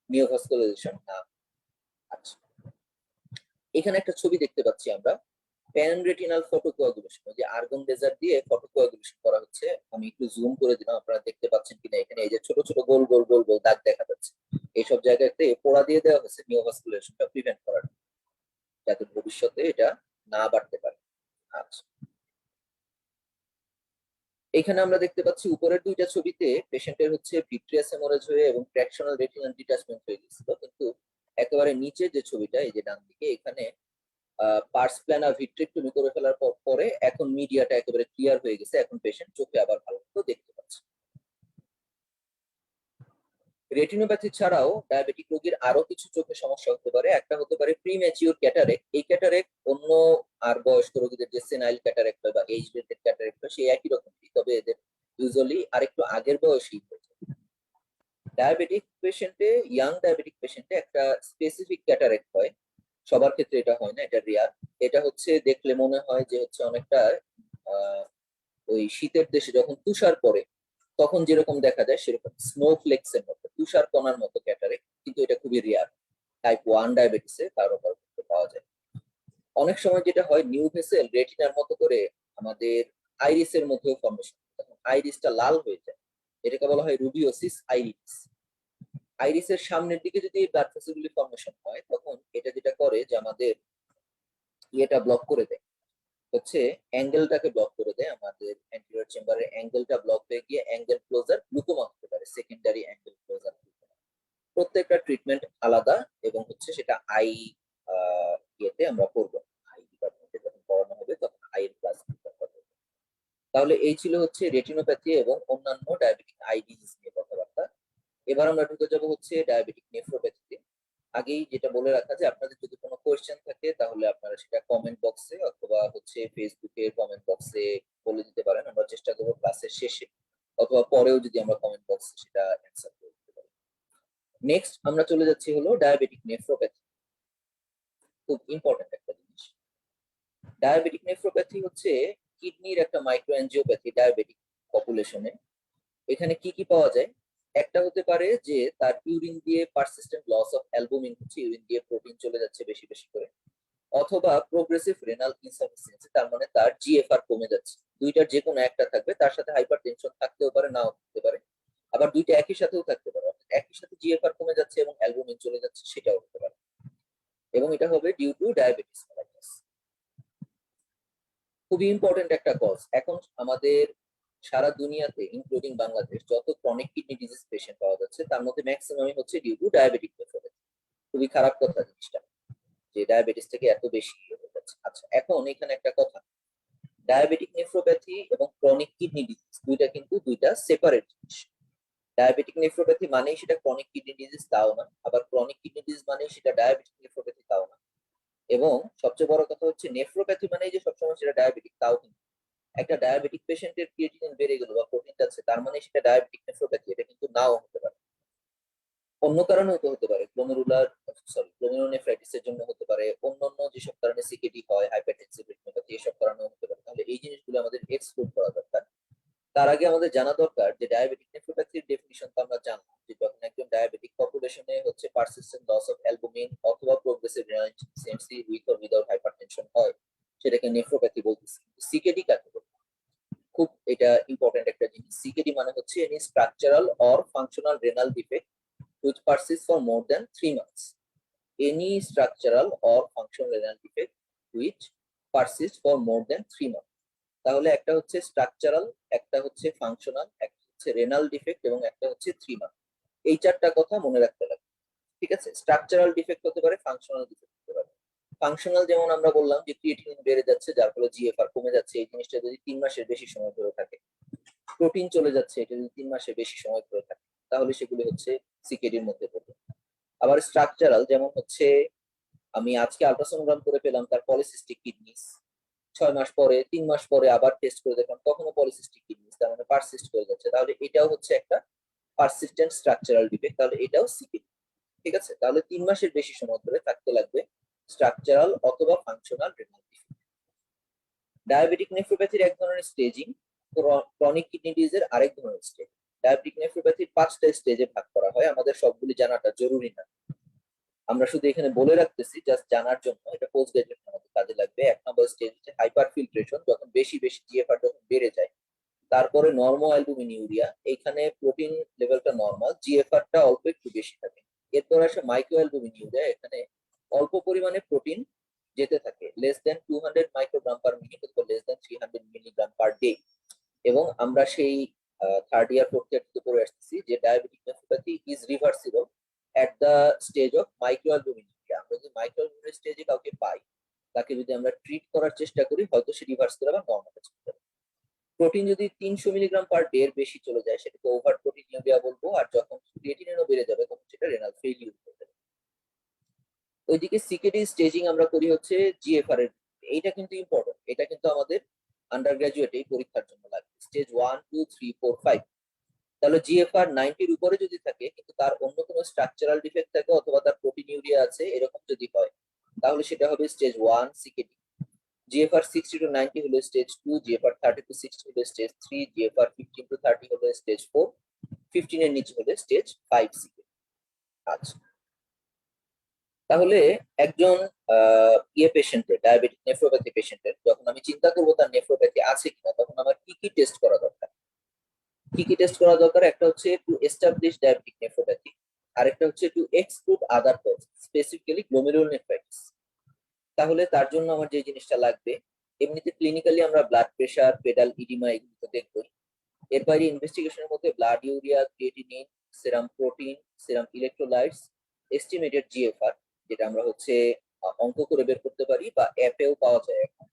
Speaker 1: নিওভাস্কুলারাইজেশন না। আচ্ছা, এখানে একটা ছবি দেখতে পাচ্ছি আমরা, প্যান রেটিনাল ফটোকোয়াগুলেশন, যে আর্গন লেজার দিয়ে ফটোকোয়াগুলেশন করা হচ্ছে। আমি একটু জুম করে দিলাম, আপনারা দেখতে পাচ্ছেন কিনা, এখানে এই যে ছোট ছোট গোল গোল গোল গোল দাগ দেখা যাচ্ছে, এইসব জায়গাতে পোড়া দিয়ে দেওয়া হচ্ছে নিওভাস্কুলারেশনটা প্রিভেন্ট করার, যাতে ভবিষ্যতে এটা না বাড়তে পারে। আচ্ছা, এখানে আমরা দেখতে পাচ্ছি উপরের দুইটা ছবিতে পেশেন্টের হচ্ছে ভিট্রিয়াস হেমোরেজ হয়ে এবং ট্র্যাকশনাল রেটিনাল ডিটাচমেন্ট হয়ে গেছিল, কিন্তু একেবারে নিচে যে ছবিটা, এই যে ডান দিকে, এখানে পার্স প্ল্যানা ভিট্রেক্টমি করে ফেলার পরে এখন মিডিয়াটা একেবারে ক্লিয়ার হয়ে গেছে, এখন পেশেন্ট চোখে আবার ভালো মতো দেখতে পাচ্ছে। রেটিনোপ্যাথি ছাড়াও ডায়াবেটিক রোগীর আরো কিছু চোখে সমস্যা হতে পারে। একটা হতে পারে প্রিম্যাচিওর ক্যাটারেক্ট। এই ক্যাটারেক্ট অন্য আর বয়স্ক রোগীদের যে সেনাইল ক্যাটারেক্ট হয় বা এজ রিলেটেড ক্যাটারেক্ট হয় সেই একই রকম, তবে এদের ইউজুয়ালি আরেকটু আগের বয়সেই হয়ে যায়। ডায়াবেটিক পেশেন্টে, ইয়াং ডায়াবেটিক পেশেন্টে একটা স্পেসিফিক ক্যাটারেক্ট হয়, সবার ক্ষেত্রে এটা হয় না, এটা রেয়ার। এটা হচ্ছে দেখলে মনে হয় যে হচ্ছে অনেকটা ওই শীতের দেশে যখন তুষার পড়ে তখন যেরকম দেখা যায় সেরকম স্নোফ্লেক্স এর মতো, তুষার কণার মতো ক্যাটারেক্ট, কিন্তু এটা খুবই রেয়ার। টাইপ 1 ডায়াবেটিসে কারো কারো ক্ষেত্রে পাওয়া যায়। অনেক সময় যেটা হয় নিউ ভেসেল রেটিনার মতো করে আমাদের আইরিসের মধ্যেও ফর্মেশন, তখন আইরিসটা লাল হয়ে যায়, এটাকে বলা হয় রুবিওসিস আইরিস। আইরিসের সামনের দিকে যদি ব্লাড ভেসেলগুলি ফর্মেশন হয় তখন এটা যেটা করে যে আমাদের ইয়েটা ব্লক করে দেয়, হচ্ছে অ্যাঙ্গেলটাকে ব্লক করে দেয়, আমাদের অ্যান্টেরিয়র চেম্বারের অ্যাঙ্গেলটা ব্লক হয়ে গিয়ে অ্যাঙ্গেল ক্লোজার গ্লুকোমা হতে পারে, সেকেন্ডারি অ্যাঙ্গেল ক্লোজার। প্রত্যেকটা ট্রিটমেন্ট আলাদা এবং হচ্ছে সেটা আই ইয়েতে আমরা করবো, আই ডিপার্টমেন্টে যখন পড়ানো হবে তখন আই এর ক্লাস। তাহলে এই ছিল হচ্ছে রেটিনোপ্যাথি এবং অন্যান্য ডায়াবেটিক আই ডিজিজ নিয়ে কথাবার্তা। এবার আমরা ঢুকে যাবো হচ্ছে ডায়াবেটিক নেফ্রোপ্যাথিতে। আগেই যেটা বলে রাখা যে আপনাদের যদি কোনো কোয়েশ্চেন থাকে তাহলে আপনারা সেটা কমেন্ট বক্সে অথবা হচ্ছে ফেসবুকের কমেন্ট বক্সে বলে দিতে পারেন, আমরা চেষ্টা করবো ক্লাসের শেষে অথবা পরেও যদি আমরা কমেন্ট বক্সে সেটা অ্যান্সার করে দিতে পারি। নেক্সট আমরা চলে যাচ্ছি হলো ডায়াবেটিক নেফ্রোপ্যাথি। খুব ইম্পর্টেন্ট একটা জিনিস। ডায়াবেটিক নেফ্রোপ্যাথি হচ্ছে কিডনির একটা মাইক্রো অ্যাঞ্জিওপ্যাথি ডায়াবেটিক পপুলেশনে। এখানে কি কি পাওয়া যায়? একটা হতে পারে যে তার ইউরিন দিয়ে পারসিস্টেন্ট লস অফ অ্যালবুমিন, হচ্ছে ইউরিন দিয়ে প্রোটিন চলে যাচ্ছে বেশি বেশি করে, অথবা প্রোগ্রেসিভ রেনাল ইনসাফিসিয়েন্সি, তার মানে তার জিএফআর কমে যাচ্ছে। দুইটার যে কোনো একটা থাকবে, তার সাথে হাইপারটেনশন থাকতেও পারে, নাও থাকতে পারে, আবার দুইটা একই সাথেও থাকতে পারে, একই সাথে জিএফআর কমে যাচ্ছে এবং অ্যালবুমিন চলে যাচ্ছে, সেটাও হতে পারে। এবং এটা হবে ডিউ টু ডায়াবেটিস মেলাইটাস। খুবই ইম্পর্টেন্ট একটা কজ। এখন আমাদের সারা দুনিয়াতে ইনক্লুডিং বাংলাদেশ যত ক্রনিক কিডনি ডিজিজ পেশেন্ট পাওয়া যাচ্ছে তার মধ্যে ম্যাক্সিমামই হচ্ছে ডিউ টু ডায়াবেটিক নেফ্রোপ্যাথি। খুবই খারাপ কথা জিনিসটা, যে ডায়াবেটিস থেকে এত বেশি হয়ে যাচ্ছে। আচ্ছা, এখন এখানে একটা কথা, ডায়াবেটিক নেফ্রোপ্যাথি এবং ক্রনিক কিডনি ডিজিজ দুইটা কিন্তু দুইটা সেপারেট জিনিস। ডায়াবেটিক নেফ্রোপ্যাথি মানেই সেটা ক্রনিক কিডনি ডিজিজ তাও না, আবার ক্রনিক কিডনি ডিজিজ মানেই সেটা ডায়াবেটিক নেফ্রোপ্যাথি তাও না। এবং সবচেয়ে বড় কথা হচ্ছে নেফ্রোপ্যাথি মানেই যে সবসময় সেটা ডায়াবেটিক তাও কিন্তু। একটা ডায়াবেটিক পেশেন্টের ক্রিয়েটিনিন বেড়ে গেল বা প্রোটিন যাচ্ছে তার মানে সেটা ডায়াবেটিক নেফ্রোপ্যাথি, এটা কিন্তু নাও হতে পারে। অন্য কারণেও তো হতে পারে, গ্লোমেরুলার নেফ্রাইটিসের জন্য হতে পারে, অন্যান্য যেসব কারণে সিকেডি হয়, হাইপারটেনসিভ রেটিনোপ্যাথি, এসব কারণেও হতে পারে। তাহলে এই জিনিসগুলো আমাদের এক্সক্লুড করা দরকার। তার আগে আমাদের জানা দরকার যে ডায়াবেটিক নেফ্রোপ্যাথির ডেফিনিশন তো আমরা জানলাম, যে যখন একজন ডায়াবেটিক পপুলেশনে হচ্ছে পারসিস্টেন্ট লস অফ অ্যালবুমিন অথবা progressive renal insufficiency with or without hypertension হয়, সেটাকে নেফ্রোপ্যাথি বলতেছি। সিকেডি কাকে বলে? খুব এটা ইম্পর্টেন্ট একটা জিনিস। সিকেডি মানে হচ্ছে any structural or functional renal defect which persists for more than 3 months. Any structural or functional renal defect which persists for more than 3 months. তাহলে একটা হচ্ছে স্ট্রাকচারাল, একটা হচ্ছে ফাংশনাল, একটা হচ্ছে রেনাল ডিফেক্ট এবং একটা হচ্ছে 3 মান্থ। এই চারটা কথা মনে রাখতে লাগবে। ঠিক আছে, স্ট্রাকচারাল ডিফেক্ট হতে পারে, ফাংশনাল ডিফেক্ট হতে পারে। ফাংশনাল যেমন আমরা বললাম যে ক্রিয়েটিনিন বেড়ে যাচ্ছে যার ফলে জিএফআর কমে যাচ্ছে, এই জিনিসটা যদি 3 মাসের বেশি সময় ধরে থাকে। প্রোটিন চলে যাচ্ছে, এটা যদি 3 মাসের বেশি সময় ধরে থাকে তাহলে সেগুলো হচ্ছে সিকেডির মধ্যে পড়বে। আবার স্ট্রাকচারাল যেমন হচ্ছে আমি আজকে আল্ট্রাসোনোগ্রাম করে পেলাম তার পলিসিস্টিক কিডনিস, 6 মাস পরে 3 মাস পরে আবার টেস্ট করে দেখলাম তখনও পলিসিস্টিক কিডনিস, তার মানে পারসিস্ট করে যাচ্ছে, তাহলে এটাও হচ্ছে একটা পারসিস্টেন্ট স্ট্রাকচারাল ডিফেক্ট, তাহলে এটাও সিকেডি। ঠিক আছে, তাহলে 3 মাসের বেশি সময় ধরে থাকতে লাগবে স্ট্রাকচারাল অথবা ফাংশনাল রেনাল ডিফেক্ট। ডায়াবেটিক নেফ্রোপ্যাথির এক ধরনের স্টেজিং, ক্রনিক কিডনি ডিজিজের আরেক ধরনের স্টেজ। ডায়াবেটিক নেফ্রোপ্যাথির 5টা স্টেজে ভাগ করা হয়, আমাদের সবগুলি জানাটা জরুরি না, আমরা শুধু এখানে বলে রাখতেছি জাস্ট জানার জন্য, এটা পোস্ট গ্রাজুয়েশন আমাদের কাজে লাগবে। 1 নম্বর স্টেজ হচ্ছে হাইপার ফিল্ট্রেশন, যখন বেশি বেশি জিএফআর যখন বেড়ে যায়। তারপরে নরমাল অ্যালবুমিনিউরিয়া, এখানে প্রোটিন লেভেলটা নরমাল, জিএফআরটা অল্প একটু বেশি থাকে। এরপর আসে মাইক্রো অ্যালবুমিনিউরিয়া, এখানে অল্প পরিমাণে প্রোটিন যেতে থাকে, less than 200 microgram per minute অথবা less than 300 milligram per day. এবং আমরা সেই থার্ড ইয়ার ফোর্থ ইয়ার থেকে পড়ে আসতেছি যে diabetic nephropathy is reversible at the stage of microalbuminuria. আমরা যদি মাইক্রোঅ্যালবুমিনিউরিয়া স্টেজে কাউকে পাই তাকে যদি আমরা ট্রিট করার চেষ্টা করি হয়তো সে রিভার্স করে আবার নর্মালে চলে যাবে। প্রোটিন যদি 300 মিলিগ্রাম পার ডে এর বেশি চলে যায় সেটাকে ওভার প্রোটিনিউরিয়া বলবো, আর যখন ক্রিয়েটিনিনও বেড়ে যাবে তখন সেটা রেনাল ফেইলিউর হয়ে যাবে। ওইদিকে সিকেডি স্টেজিং আমরা করি হচ্ছে জিএফআর এর। এইটা কিন্তু ইম্পর্টেন্ট, এটা কিন্তু আমাদের আন্ডার গ্রাজুয়েটে পরীক্ষার জন্য লাগে। স্টেজ 1 2 3 4 5। তাহলে জিএফআর 90 এর উপরে যদি থাকে কিন্তু তার অন্য কোনো স্ট্রাকচারাল ডিফেক্ট থাকে অথবা তার প্রোটিনিউরিয়া আছে এরকম যদি হয় তাহলে সেটা হবে স্টেজ 1 সিকেডি। জিএফআর 60 to 90 হলো স্টেজ 2, জিএফআর 30 to 60 হলো স্টেজ 3, জিএফআর 15 to 30 হলো স্টেজ 4, 15 এর নিচে হলো স্টেজ 5 সিকেডি। আচ্ছা, তাহলে একজন পেশেন্টের, ডায়াবেটিক নেফ্রোপ্যাথি পেশেন্টের যখন আমি চিন্তা করবো তার নেফ্রোপ্যাথি আছে কিনা তখন আমার কি কি টেস্ট করা দরকার। কি কি টেস্ট করা দরকার? একটা হচ্ছে টু এস্টাবলিশ ডায়াবেটিক নেফ্রোপ্যাথি, আরেকটা হচ্ছে to exclude other cause, specifically glomerulonephritis. তাহলে তার জন্য আমার যে জিনিসটা লাগবে, এমনিতে ক্লিনিক্যালি আমরা ব্লাড প্রেশার, পেডাল ইডিমা এগুলো তো দেখবই। এর বাইরে ইনভেস্টিগেশনের মধ্যে ব্লাড ইউরিয়া, ক্রিয়েটিনিন, সেরাম প্রোটিন, সেরাম ইলেকট্রোলাইটস, এস্টিমেটেড জিএফআর, যেটা আমরা হচ্ছে অঙ্ক করে বের করতে পারি বা অ্যাপেও পাওয়া যায় এখন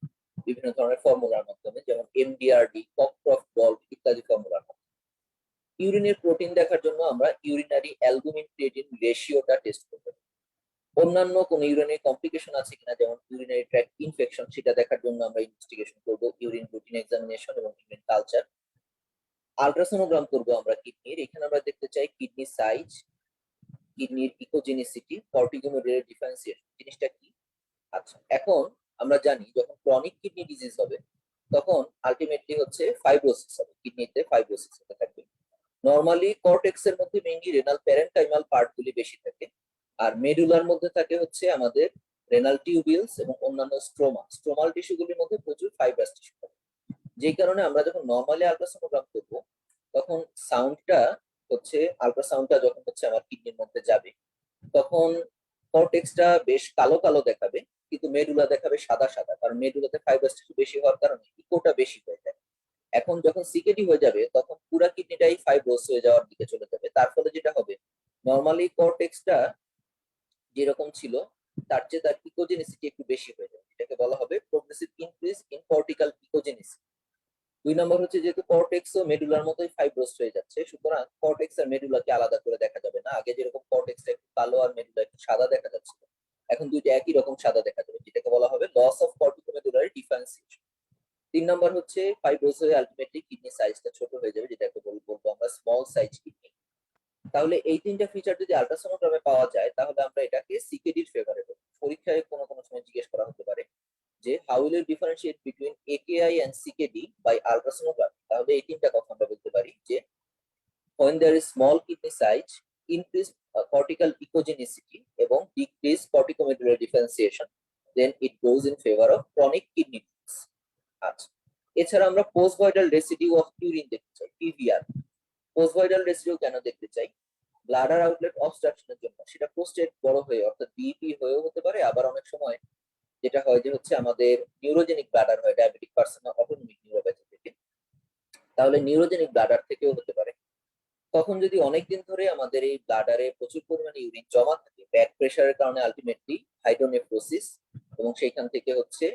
Speaker 1: বিভিন্ন ধরনের ফর্মুলার মাধ্যমে, যেমন এমডিআরডি, ককক্রফট বল ইত্যাদি ফর্মুলার মাধ্যমে। ইউরিনের প্রোটিন দেখার জন্য আমরা ইউরিনারি অ্যালবুমিন ক্রিয়েটিন রেশিওটা টেস্ট করব। অন্যান্য কোন ইউরিনারি কমপ্লিকেশন আছে কিনা যেমন ইউরিনারি ট্র্যাক্ট ইনফেকশন সেটা দেখার জন্য আমরা ইনভেস্টিগেশন করব, ইউরিন রুটিন এক্সামিনেশন এবং ইউরিন কালচার। আলট্রাসোনোগ্রাম করব আমরা কিডনির, এখানে আমরা দেখতে চাই কিডনি সাইজ, কিডনির ইকোজেনিসিটি, কর্টিকোমেডুলার ডিফারেন্সিয়েশন জিনিসটা কি। আচ্ছা, এখন আমরা জানি যখন ক্রনিক কিডনি ডিজিজ হবে তখন আলটিমেটলি হচ্ছে ফাইব্রোসিস হবে, কিডনিতে ফাইব্রোসিস হতে থাকবে। নরমালি কর্টেক্স এর মধ্যে মেইনলি রেনাল প্যারেনকাইমাল পার্ট গুলি বেশি থাকে, আর মেডুলার মধ্যে থাকে হচ্ছে আমাদের রেনাল টিউবিউলস এবং অন্যান্য স্ট্রোমা, স্ট্রোমাল টিস্যুগুলির মধ্যে প্রচুর ফাইব্রাস টিস্যু থাকে। যেই কারণে আমরা যখন নরমালি আলট্রাসোনোগ্রাম করব তখন সাউন্ডটা হচ্ছে, আলট্রাসাউন্ডটা যখন হচ্ছে আমার কিডনির মধ্যে যাবে তখন কর্টেক্সটা বেশ কালো কালো দেখাবে কিন্তু মেডুলা দেখাবে সাদা সাদা, কারণ মেডুলাতে ফাইব্রাস টিস্যু বেশি হওয়ার কারণে ইকোটা বেশি হয়ে যায়। এখন যখন সিকেডি হয়ে যাবে তখন পুরো কিডনিটাই ফাইব্রোস হয়ে যাওয়ার দিকে চলে যাবে। তার ফলে যেটা হবে, নরমালি কর্টেক্সটা যেরকম ছিল তার চেয়ে তার ইকোজেনিসিটি একটু বেশি হয়ে যাবে, এটাকে বলা হবে progressive increase in cortical echogenicity. 2 নম্বর হচ্ছে যেহেতু কর্টেক্স ও মেডুলার মতোই ফাইব্রোস হয়ে যাচ্ছে সুতরাং কর্টেক্স আর মেডুলাকে আলাদা করে দেখা যাবে না। আগে যেরকম কর্টেক্সটা একটু কালো আর মেডুলা একটু সাদা দেখা যাচ্ছিল, এখন দুইটা একই রকম সাদা দেখা যাবে, যেটাকে বলা হবে লস অফ কর্টিকোমেডুলার ডিফারেন্সিয়েশন। 3 নম্বর হচ্ছে ফাইব্রোস হয়ে আলটিমেটলি কিডনি সাইজটা ছোট হয়ে যাবে, যেটাকে বলবো আমরা স্মল সাইজ কিডনি। তাহলে এই তিনটা ফিচার যদি আল্ট্রাসোনোগ্রামে পাওয়া যায় তাহলে আমরা এটাকে সিকেডির ফেভারে দেবো। পরীক্ষায় কোনো কোনো সময় জিজ্ঞেস করা হতে পারে যে how will you differentiate between AKI and CKD by ultrasonogram. তাহলে এই তিনটা কথা আমরা বলতে পারি যে when there is small kidney size, increased cortical echogenicity এবং decreased corticomedullary differentiation, then it goes in favor of chronic kidney disease. আচ্ছা, এছাড়া আমরা পোস্ট ভয়েডাল রেসিডিউ অফ ইউরিন দেখতে চাই, পিভিআর। পোস্ট ভয়েডাল রেসিডিউ কেন দেখতে চাই? ব্লাডার আউটলেট অবস্ট্রাকশনের জন্য, সেটা পোস্টেড বড় হয়ে অর্থাৎ বিপি হয়েও হতে পারে, আবার অনেক সময় যেটা হয় যে হচ্ছে আমাদের নিউরোজেনিক ব্লাডার হয় ডায়াবেটিক পার্সোনাল অটোনমিক নিউরোপ্যাথি থেকে, তাহলে নিউরোজেনিক ব্লাডার থেকেও হতে পারে। তখন যদি অনেকদিন ধরে আমাদের এই ব্লাডারে প্রচুর পরিমাণে ইউরিন জমা থাকে ব্যাক প্রেশারের কারণে আলটিমেটলি হাইড্রোনেফ্রোসিস, এবং সেইখান থেকে হচ্ছে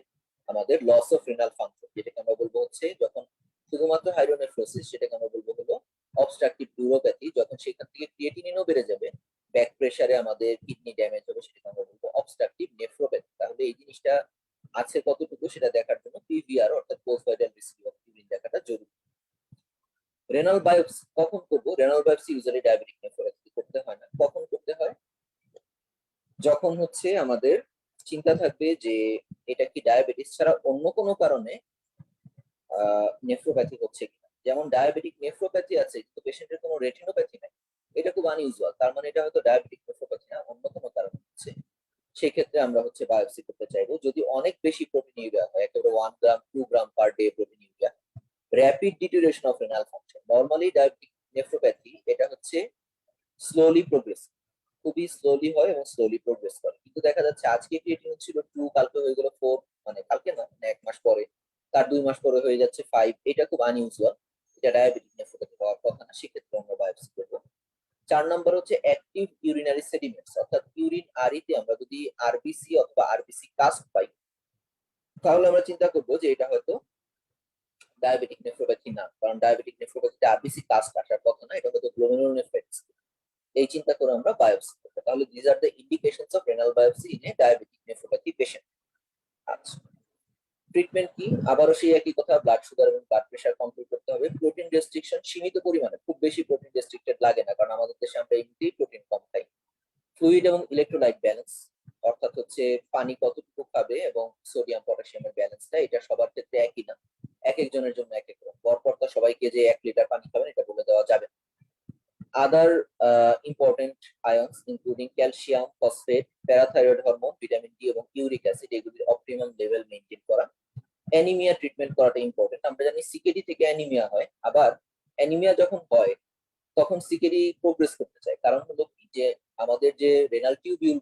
Speaker 1: আমাদের লস অফ রিনাল ফাংশন, যেটাকে আমরা বলবো হচ্ছে যখন শুধুমাত্র হাইড্রোনেফ্রোসিস সেটাকে আমরা বলবো হলো অবস্ট্রাকটিভ নিউরোপ্যাথি, যখন সেখান থেকে ক্রিয়েটিনিনও বেড়ে যাবে ব্যাক প্রেশারে আমাদের কিডনি ড্যামেজ হবে সেটাকে আমরা বলবো অবস্ট্রাকটিভ নেফ্রোপ্যাথি। তাহলে এই জিনিসটা আছে কতটুকু সেটা দেখার জন্য পিভিআর অর্থাৎ post vital receive of urine দেখাটা জরুরি। রেনাল বায়োপসি কখন করবো? Renal biopsy usually diabetic nephropathy করতে হয় না। কখন করতে হয়? যখন হচ্ছে আমাদের চিন্তা থাকবে যে এটা কি ডায়াবেটিস ছাড়া অন্য কোনো কারণে নেফ্রোপ্যাথি হচ্ছে কিনা। যেমন ডায়াবেটিক নেফ্রোপ্যাথি আছে কিন্তু পেশেন্টের কোনো রেটিনোপ্যাথি নাই, এটা খুব আনইউজুয়াল, তার মানে এটা হয়তো ডায়াবেটিক নেফ্রোপ্যাথি না, অন্য কোনো কারণে হচ্ছে। সেই ক্ষেত্রে আমরা হচ্ছে বায়োপসি করতে চাইবো। যদি অনেক বেশি প্রোটিনিউরিয়া হয়, একেবারে 1 gram 2 gram per day proteinuria, rapid deterioration of renal function, normally diabetic nephropathy এটা হচ্ছে স্লোলি প্রোগ্রেস, খুবই স্লোলি হয় এবং স্লোলি প্রোগ্রেস করে। কিন্তু দেখা যাচ্ছে আজকে ক্রিয়েটিনিন ছিল 2, কালকে হয়ে গেল 4, মানে কালকে না, মানে 1 মাস পরে, তার 2 মাস পরে হয়ে যাচ্ছে 5, এটা খুব আনইউজুয়াল, এটা ডায়াবেটিক নেফ্রোপ্যাথি হওয়ার কথা না, সেক্ষেত্রে আমরা বায়োপসি করবো। 4 নাম্বার হচ্ছে অ্যাক্টিভ ইউরিনারি সেডিমেন্টস, অর্থাৎ ইউরিন আরিতে আমরা যদি আরবিসি অথবা আরবিসি কাস্ট পাই তাহলে আমরা চিন্তা করবো যে এটা হয়তো ডায়াবেটিক নেফ্রোপ্যাথি না, কারণ ডায়াবেটিক নেফ্রোপ্যাথিতে আরবিসি কাস্ট আসার কথা না, এটা হয়তো গ্লোমেরুলোনেফ্রাইটিস। এই চিন্তা করে আমরা বায়োপসি করবো। তাহলে these are the indications of renal biopsy in a diabetic nephropathy patient. আচ্ছা, ট্রিটমেন্ট কি? আবারও সেই একই কথা, ব্লাড সুগার এবং ব্লাড প্রেশার কন্ট্রোল করতে হবে। প্রোটিন রেস্ট্রিকশন সীমিত পরিমাণে, খুব বেশি প্রোটিন রেস্ট্রিক্টেড লাগে না, কারণ আমাদের দেশে আমরা এমনিতেই প্রোটিন কম খাই। ফ্লুইড এবং ইলেকট্রোলাইট ব্যালেন্স, অর্থাৎ হচ্ছে পানি কতটুকু খাবে এবং সোডিয়াম পটাশিয়ামের ব্যালেন্সটা এটা সবার ক্ষেত্রে একই না, এক একজনের জন্য এক এক রকম। পরপর তো সবাইকে যে 1 লিটার পানি খাবেন এটা বলে দেওয়া যাবে। আদার important ions including calcium, phosphate, parathyroid hormone, vitamin D এবং ইউরিক অ্যাসিড, এগুলির অপটিমাম লেভেল মেনটেন করা। অ্যানিমিয়া ট্রিটমেন্ট করাটা ইম্পর্টেন্ট। আমরা জানি সিকেডি থেকে অ্যানিমিয়া হয়, আবার অ্যানিমিয়া যখন হয় তখন সিকেডি প্রোগ্রেস করতে চায়। কারণ হলো কি, যে আমাদের যে রেনাল টিউবিউল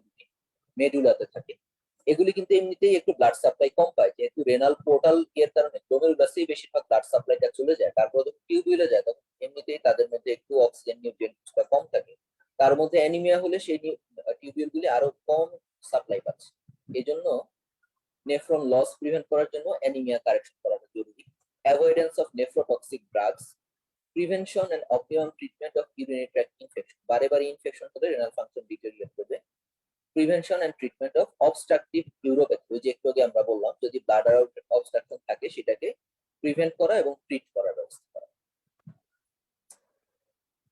Speaker 1: মেডুলাতে থাকে, এগুলি কিন্তু এমনিতেই একটু ব্লাড সাপ্লাই কম পায়, যেহেতু রেনাল পোর্টাল এর কারণে গ্লোমেরুলাসেই বেশিরভাগ ব্লাড সাপ্লাইটা চলে যায়। তারপর যখন টিউবিউলে যায় তখন এমনিতেই তাদের মধ্যে একটু অক্সিজেন নিউট্রিয়েন্টটা কম থাকে। তার মধ্যে অ্যানিমিয়া হলে সেই টিউবিউল গুলি আরো কম সাপ্লাই পাচ্ছে। এই জন্য নেফ্রন লস প্রিভেন্ট করার জন্য অ্যানিমিয়া কারেকশন করাটা জরুরি। Avoidance of nephrotoxic drugs, prevention and optimum treatment of urinary tract infection. বারে বারে ইনফেকশন হলে রেনাল ফাংশন ডিটেরিয়েট করবে। Prevention and treatment of obstructive neuropathy, ওই যে একটু আগে আমরা বললাম, যদি ব্লাডার অবস্ট্রাকশন থাকে সেটাকে প্রিভেন্ট করা এবং ট্রিট করার ব্যবস্থা করা।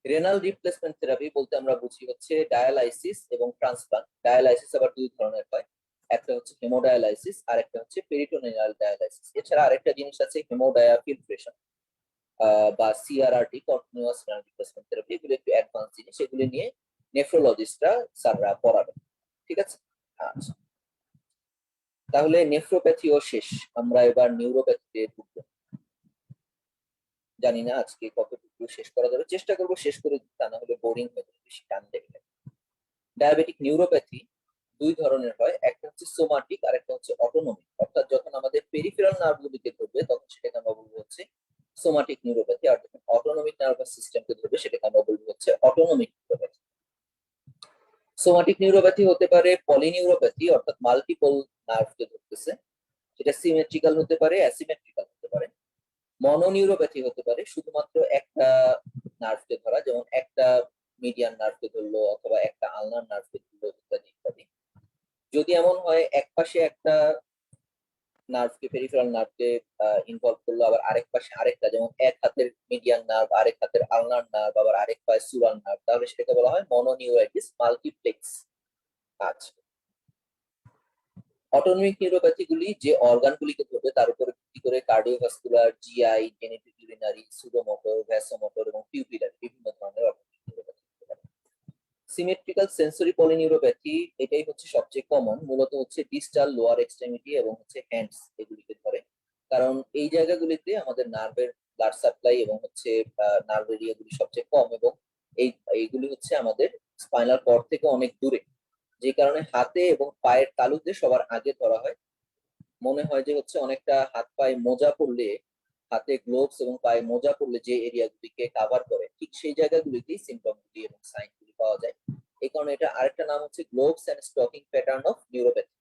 Speaker 1: রেনাল রিপ্লেসমেন্ট থেরাপি বলতে আমরা বুঝি হচ্ছে ডায়ালাইসিস এবং ট্রান্সপ্লান্ট। ডায়ালাইসিস আবার দুই ধরনের হয়, একটা হচ্ছে হেমোডায়ালাইসিস আর একটা হচ্ছে পেরিটোনিয়াল ডায়ালাইসিস। এছাড়া আরেকটা জিনিস আছে হেমোডায়াফিল্ট্রেশন বা সিআরআরটি, কন্টিনিউয়াস রেনাল রিপ্লেসমেন্ট থেরাপি। এগুলো একটু অ্যাডভান্স জিনিস, এগুলো নিয়ে নেফ্রোলজিস্টরা স্যাররা পড়াবেন। ঠিক আছে। আচ্ছা, তাহলে নেফ্রোপ্যাথিও শেষ, আমরা এবার নিউরোপ্যাথিতে ঢুকবো। জানি না আজকে কতটুকু শেষ করা যাবে, চেষ্টা করবো শেষ করে দিতে, তা না হলে বোরিং হয়ে যাবে বেশি টান দেখলে। ডায়াবেটিক নিউরোপ্যাথি দুই ধরনের হয়, একটা হচ্ছে সোমাটিক আর একটা হচ্ছে অটোনমিক। অর্থাৎ যখন আমাদের পেরিফেরাল নার্ভ গুলিকে ধরবে তখন সেটাকে আমরা বলবো হচ্ছে সোমাটিক নিউরোপ্যাথি, আর যখন অটোনমিক নার্ভাস সিস্টেমকে ধরবে সেটাকে আমরা বলবো হচ্ছে অটোনমিক নিউরোপ্যাথি। সোমাটিক নিউরোপ্যাথি হতে পারে পলিনিউরোপ্যাথি, অর্থাৎ মাল্টিপল নার্ভকে ধরতেছে, সেটা সিমেট্রিক্যাল হতে পারে, অ্যাসিমেট্রিক্যাল হতে পারে। মনোনিউরোপ্যাথি হতে পারে শুধুমাত্র একটা নার্ভকে ধরা, যেমন একটা মিডিয়ান নার্ভকে ধরলো অথবা একটা আলনার নার্ভকে ধরলো, ইত্যাদি ইত্যাদি। যদি এমন হয় এক পাশে একটা নার্ভকে, পেরিফেরাল নার্ভকে ইনভলভ করলো, আবার আরেক পাশে আরেকটা, যেমন এক হাতের মিডিয়ান নার্ভ, আরেক হাতের আলনার নার্ভ, আবার আরেক পায়ে সুরাল নার্ভ, তাহলে সেটাকে বলা হয় মনোনিউরাইটিস মাল্টিপ্লেক্স। আচ্ছা, অটোনমিক নিউরোপ্যাথি গুলি যে অর্গান গুলিকে ধরবে তার উপর ভিত্তি করে cardiovascular, GI, genetic, urinary, sudomotor, vasomotor এবং টিউবিলার বিভিন্ন ধরনের অটোনমিক নিউরোপ্যাথি হতে পারে। সিমেট্রিক্যাল সেন্সরি পলিনিউরোপ্যাথি, এটাই হচ্ছে সবচেয়ে কমন, মূলত হচ্ছে ডিস্টাল, লোয়ার এক্সট্রিমিটি এবং হচ্ছে হ্যান্ডস, এগুলিকে ধরে। কারণ এই জায়গাগুলিতে আমাদের নার্ভের ব্লাড সাপ্লাই এবং হচ্ছে নার্ভ এরিয়াগুলি সবচেয়ে কম, এবং এইগুলি হচ্ছে আমাদের স্পাইনাল কর্ড থেকে অনেক দূরে, যে কারণে হাতে এবং পায়ের তালুতে সবার আগে ধরা হয়। মনে হয় যে হচ্ছে অনেকটা হাত পায়ে মোজা পরলে, হাতে গ্লোভস এবং পায়ে মোজা পরলে যে এরিয়াগুলিকে কাভার করে, ঠিক সেই জায়গাগুলিতেই সিমটম গুলি এবং সাইন গুলি পাওয়া যায়। এই কারণে এটা আরেকটা নাম হচ্ছে gloves and stocking pattern of neuropathy.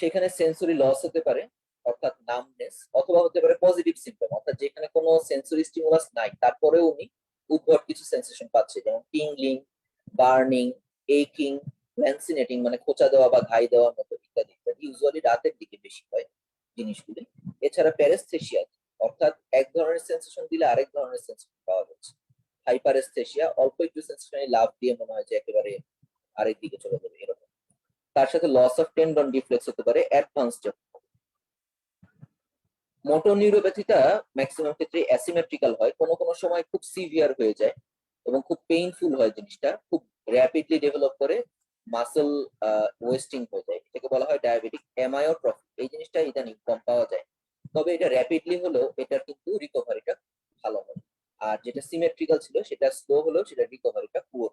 Speaker 1: সেখানে সেন্সরি লস হতে পারে, অর্থাৎ নামনেস, অথবা হতে পারে পজিটিভ সিমটম, অর্থাৎ যেখানে কোনো সেন্সরি স্টিমুলাস নাই তারপরেও উনি উদ্ভট কিছু সেন্সেশন পাচ্ছে, যেমন টিংলিং, বার্নিং, এইকিং, ল্যান্সিনেটিং মানে খোঁচা দেওয়া বা ঘাই দেওয়ার মতো, ইত্যাদি ইত্যাদি। ইউজুয়ালি রাতের দিকে বেশি হয় জিনিসগুলি। এছাড়া প্যারেস্থেশিয়া, অর্থাৎ এক ধরনের সেন্সেশন দিলে আরেক ধরনের সেন্সেশন পাওয়া যাচ্ছে। হাইপারেস্থেশিয়া, অল্প একটু সেন্সেশনে লাভ দিয়ে মনে হয় যে একেবারে আরেক দিকে চলে যাবে এরকম। তার সাথে লস অফ টেন্ডন ডিফ্লেক্স হতে পারে অ্যাডভান্সড। মোটর নিউরোপ্যাথিটা ম্যাক্সিমাম ক্ষেত্রে অ্যাসিমেট্রিক্যাল হয়, কোনো কোনো সময় খুব সিভিয়ার হয়ে যায় এবং খুব পেইনফুল হয়, জিনিসটা খুব র্যাপিডলি ডেভেলপ করে মাসল ওয়েস্টিং হয়ে যায়, এটাকে বলা হয় ডায়াবেটিক অ্যামায়োট্রফি। এই জিনিসটা ইদানিং কম পাওয়া যায়, তবে এটা র্যাপিডলি হলেও এটার কিন্তু রিকভারিটা ভালো হয়। আর যেটা সিমেট্রিক্যাল ছিল সেটা স্লো হলেও সেটা রিকভারিটা পুয়ার।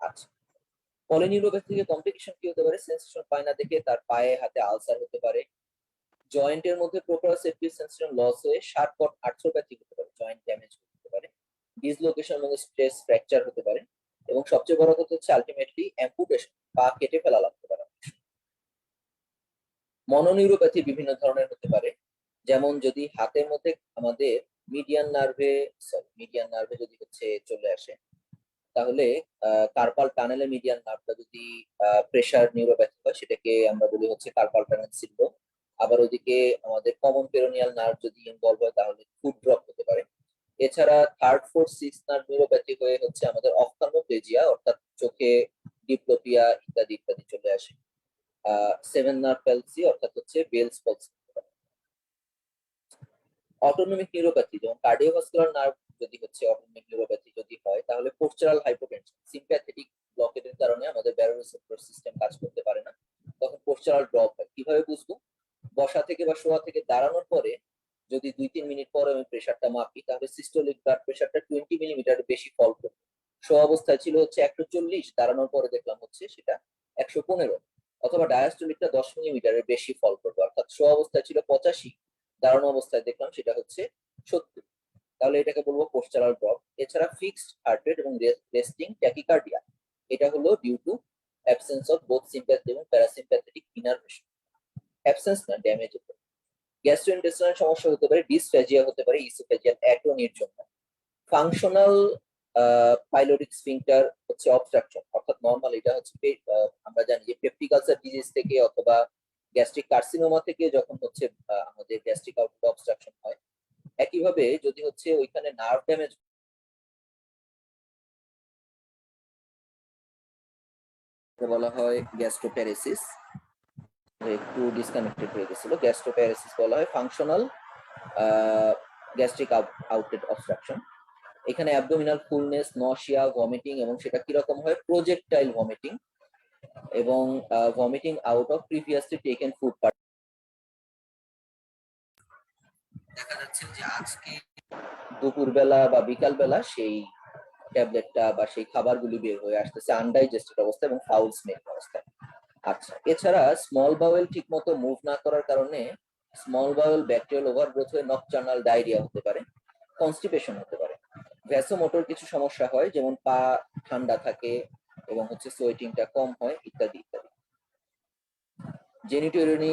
Speaker 1: আচ্ছা, পলিনিউরোপ্যাথি থেকে কমপ্লিকেশন কি হতে পারে? সেন্সেশন পায় না দেখে তার পায়ে হাতে আলসার হতে পারে, জয়েন্টের মধ্যে প্রোপ্রিওসেপ্টিভ সেন্সেশন লস হয়ে শার্প আর্থ্রোপ্যাথি হতে পারে, জয়েন্ট ড্যামেজ হতে পারে, ডিসলোকেশন এবং স্ট্রেস ফ্র্যাকচার হতে পারে, এবং সবচেয়ে বড় কথা হচ্ছে আলটিমেটলি অ্যাম্পুটেশন, পা কেটে ফেলা লাগতে পারে। মনোনিউরোপ্যাথি বিভিন্ন ধরনের হতে পারে, যেমন যদি হাতের মধ্যে আমাদের মিডিয়ান নার্ভে যদি হচ্ছে চলে আসে, তাহলে কার্পাল টানেলে মিডিয়ান নার্ভটা যদি প্রেসার নিউরোপ্যাথি হয়, সেটাকে আমরা বলি হচ্ছে কার্পাল টানেল সিনড্রোম। আবার ওদিকে আমাদের কমন পেরোনিয়াল নার্ভ যদি ইনভলভ হয়, তাহলে ফুট ড্রপ হতে পারে। এছাড়া third fourth six nerve neuropathy হয়ে হচ্ছে আমাদের অফথালমোপ্লেজিয়া, অর্থাৎ চোখে ডিপ্লোপিয়া ইত্যাদি ইত্যাদি চলে আসে। সেভেন নার্ভ প্যালসি অর্থাৎ হচ্ছে বেলস পলসি। অটোনমিক নিউরোপ্যাথি যেমন কার্ডিওভাস্কুলার নার্ভ যদি হচ্ছে অটোনমিক নিউরোপ্যাথি যদি হয়, তাহলে পোস্টারাল হাইপোটেনশন সিম্প্যাথেটিক ব্লকেটের কারণে আমাদের ব্যারোরিসেপ্টর সিস্টেম কাজ করতে পারে না, তখন পোস্টারাল ড্রপ হয়। কিভাবে বুঝবো? বসা থেকে বা শোয়া থেকে দাঁড়ানোর পরে যদি 2-3 মিনিট পরে আমি প্রেসারটা মাপি, তাহলে সিস্টোলিক ব্লাড প্রেসারটা 20 মিলিমিটার বেশি ফল করবে। শোয়া অবস্থায় ছিল হচ্ছে 140, দাঁড়ানোর পরে দেখলাম হচ্ছে সেটা 115। অথবা ডায়াস্টোলিকটা 10 মিলিমিটারের বেশি ফল করবে, অর্থাৎ শোয়া অবস্থায় ছিল 85, দাঁড়ানো অবস্থায় দেখলাম সেটা হচ্ছে 70। তাহলে এটাকে বলবো পোস্টারাল ড্রপ। এছাড়া ফিক্সড হার্ট রেট এবং রেস্টিং ট্যাকিকার্ডিয়া, এটা হলো due to absence of both sympathy এবং প্যারাসিম্প্যাথেটিক ইনারভেশন। অ্যাবসেন্স না, ড্যামেজ হতে পারে। গ্যাস্ট্রোইন্টেস্টাইনাল সমস্যা হতে পারে, ডিসফ্যাজিয়া হতে পারে ইসোফেজিয়াল অ্যাটোনির জন্য। ফাংশনাল পাইলোরিক স্ফিংটার হচ্ছে অবস্ট্রাকশন, অর্থাৎ নরমাল এটা হচ্ছে আমরা জানি যে পেপটিক আলসার ডিজিজ থেকে অথবা গ্যাস্ট্রিক কার্সিনোমা থেকে যখন হচ্ছে আমাদের গ্যাস্ট্রিক আউটলেট অবস্ট্রাকশন হয়। একইভাবে যদি হচ্ছে ওইখানে নার্ভ ড্যামেজ বলা হয় গ্যাস্ট্রোপ্যারেসিস, একটু ডিসকানেক্টেড হয়ে গেছিল। গ্যাস্ট্রোপ্যারেসিস বলা হয় ফাংশনাল গ্যাস্ট্রিক আউটলেট অবস্ট্রাকশন। এখানে অ্যাবডোমিনাল ফুলনেস, নশিয়া, ভমিটিং, এবং সেটা কিরকম হয়? প্রজেক্টাইল ভমিটিং, এবং vomiting out of previously taken food. দেখা যাচ্ছে যে আজকে দুপুরবেলা বা বিকালবেলা সেই ট্যাবলেটটা বা সেই খাবারগুলি বের হয়ে আসতেছে আনডাইজেস্টেড অবস্থা এবং ফাউল স্মেল অবস্থায়। আচ্ছা, এছাড়া স্মল বাওয়েল ঠিক মতো মুভ না করার কারণে স্মল বাওয়েল ব্যাকটেরিয়াল ওভারগ্রোথ হয়ে নকটার্নাল ডায়রিয়া হতে পারে, কনস্টিপেশন হতে পারে। ভ্যাসোমোটর কিছু সমস্যা হয়, যেমন পা ঠান্ডা থাকে এবং হচ্ছে সোয়েটিংটা কম হয় ইত্যাদি ইত্যাদি। জেনিটোরিয়ানি,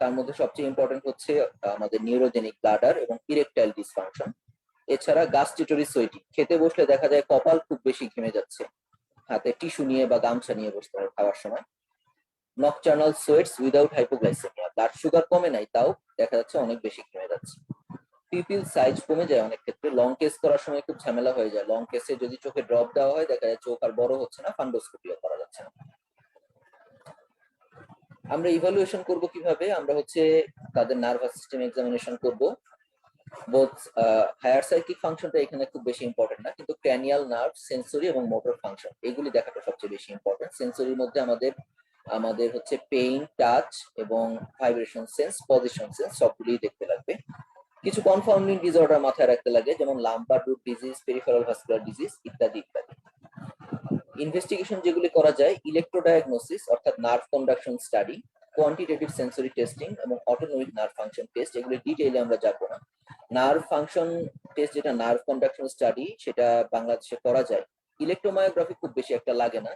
Speaker 1: তার মধ্যে সবচেয়ে ইম্পর্টেন্ট হচ্ছে আমাদের নিউরোজেনিক ব্লাডার এবং ইরেকটাইল ডিসফাংশন। এছাড়া গাস্ট্রিটরি সোয়েটিং, খেতে বসলে দেখা যায় কপাল খুব বেশি ঘেমে যাচ্ছে, হাতে টিস্যু নিয়ে বা গামছা নিয়ে বসতে হয় খাওয়ার সময়। Nocturnal sweats without hypoglycaemia, blood sugar কমে নাই, তাও দেখা যাচ্ছে অনেক বেশি ঘেমে যাচ্ছে। পিপিল সাইজ কমে যায় অনেক ক্ষেত্রে, লং কেস করার সময় খুব ঝামেলা হয়ে যায়। লং কেসে যদি চোখে ড্রপ দেওয়া হয়, দেখা যায় চোখ আর বড় হচ্ছে না, ফান্ডোস্কোপিও করা যাচ্ছে না। আমরা ইভালুয়েশন করব কিভাবে? আমরা হচ্ছে তাদের নার্ভাস সিস্টেম এক্সামিনেশন করব। বোথ হায়ার সাইকিক ফাংশনটা এখানে খুব বেশি ইম্পর্টেন্ট না, কিন্তু ক্র্যানিয়াল নার্ভ, সেন্সরি এবং মোটর ফাংশন এগুলি দেখাটা সবচেয়ে বেশি ইম্পর্টেন্ট। সেন্সরির মধ্যে আমাদের আমাদের হচ্ছে পেইন, টাচ এবং ভাইব্রেশন সেন্স, পজিশন সেন্স সবগুলি দেখতে লাগবে। কিছু কনফাউন্ডিং ডিসঅর্ডার মাথায় রাখতে লাগে, যেমন lumbar root disease, peripheral vascular disease ইত্যাদি ইত্যাদি। ইনভেস্টিগেশন যেগুলি করা যায়, ইলেকট্রোডায়াগনোসিস অর্থাৎ nerve conduction study, quantitative sensory testing এবং অটোনমিক নার্ভ ফাংশন টেস্ট, এগুলি ডিটেইলে আমরা যাবো না। নার্ভ ফাংশন টেস্ট যেটা নার্ভ কন্ডাকশন স্টাডি, সেটা বাংলাদেশে করা যায়। ইলেকট্রোমায়োগ্রাফি খুব বেশি একটা লাগে না,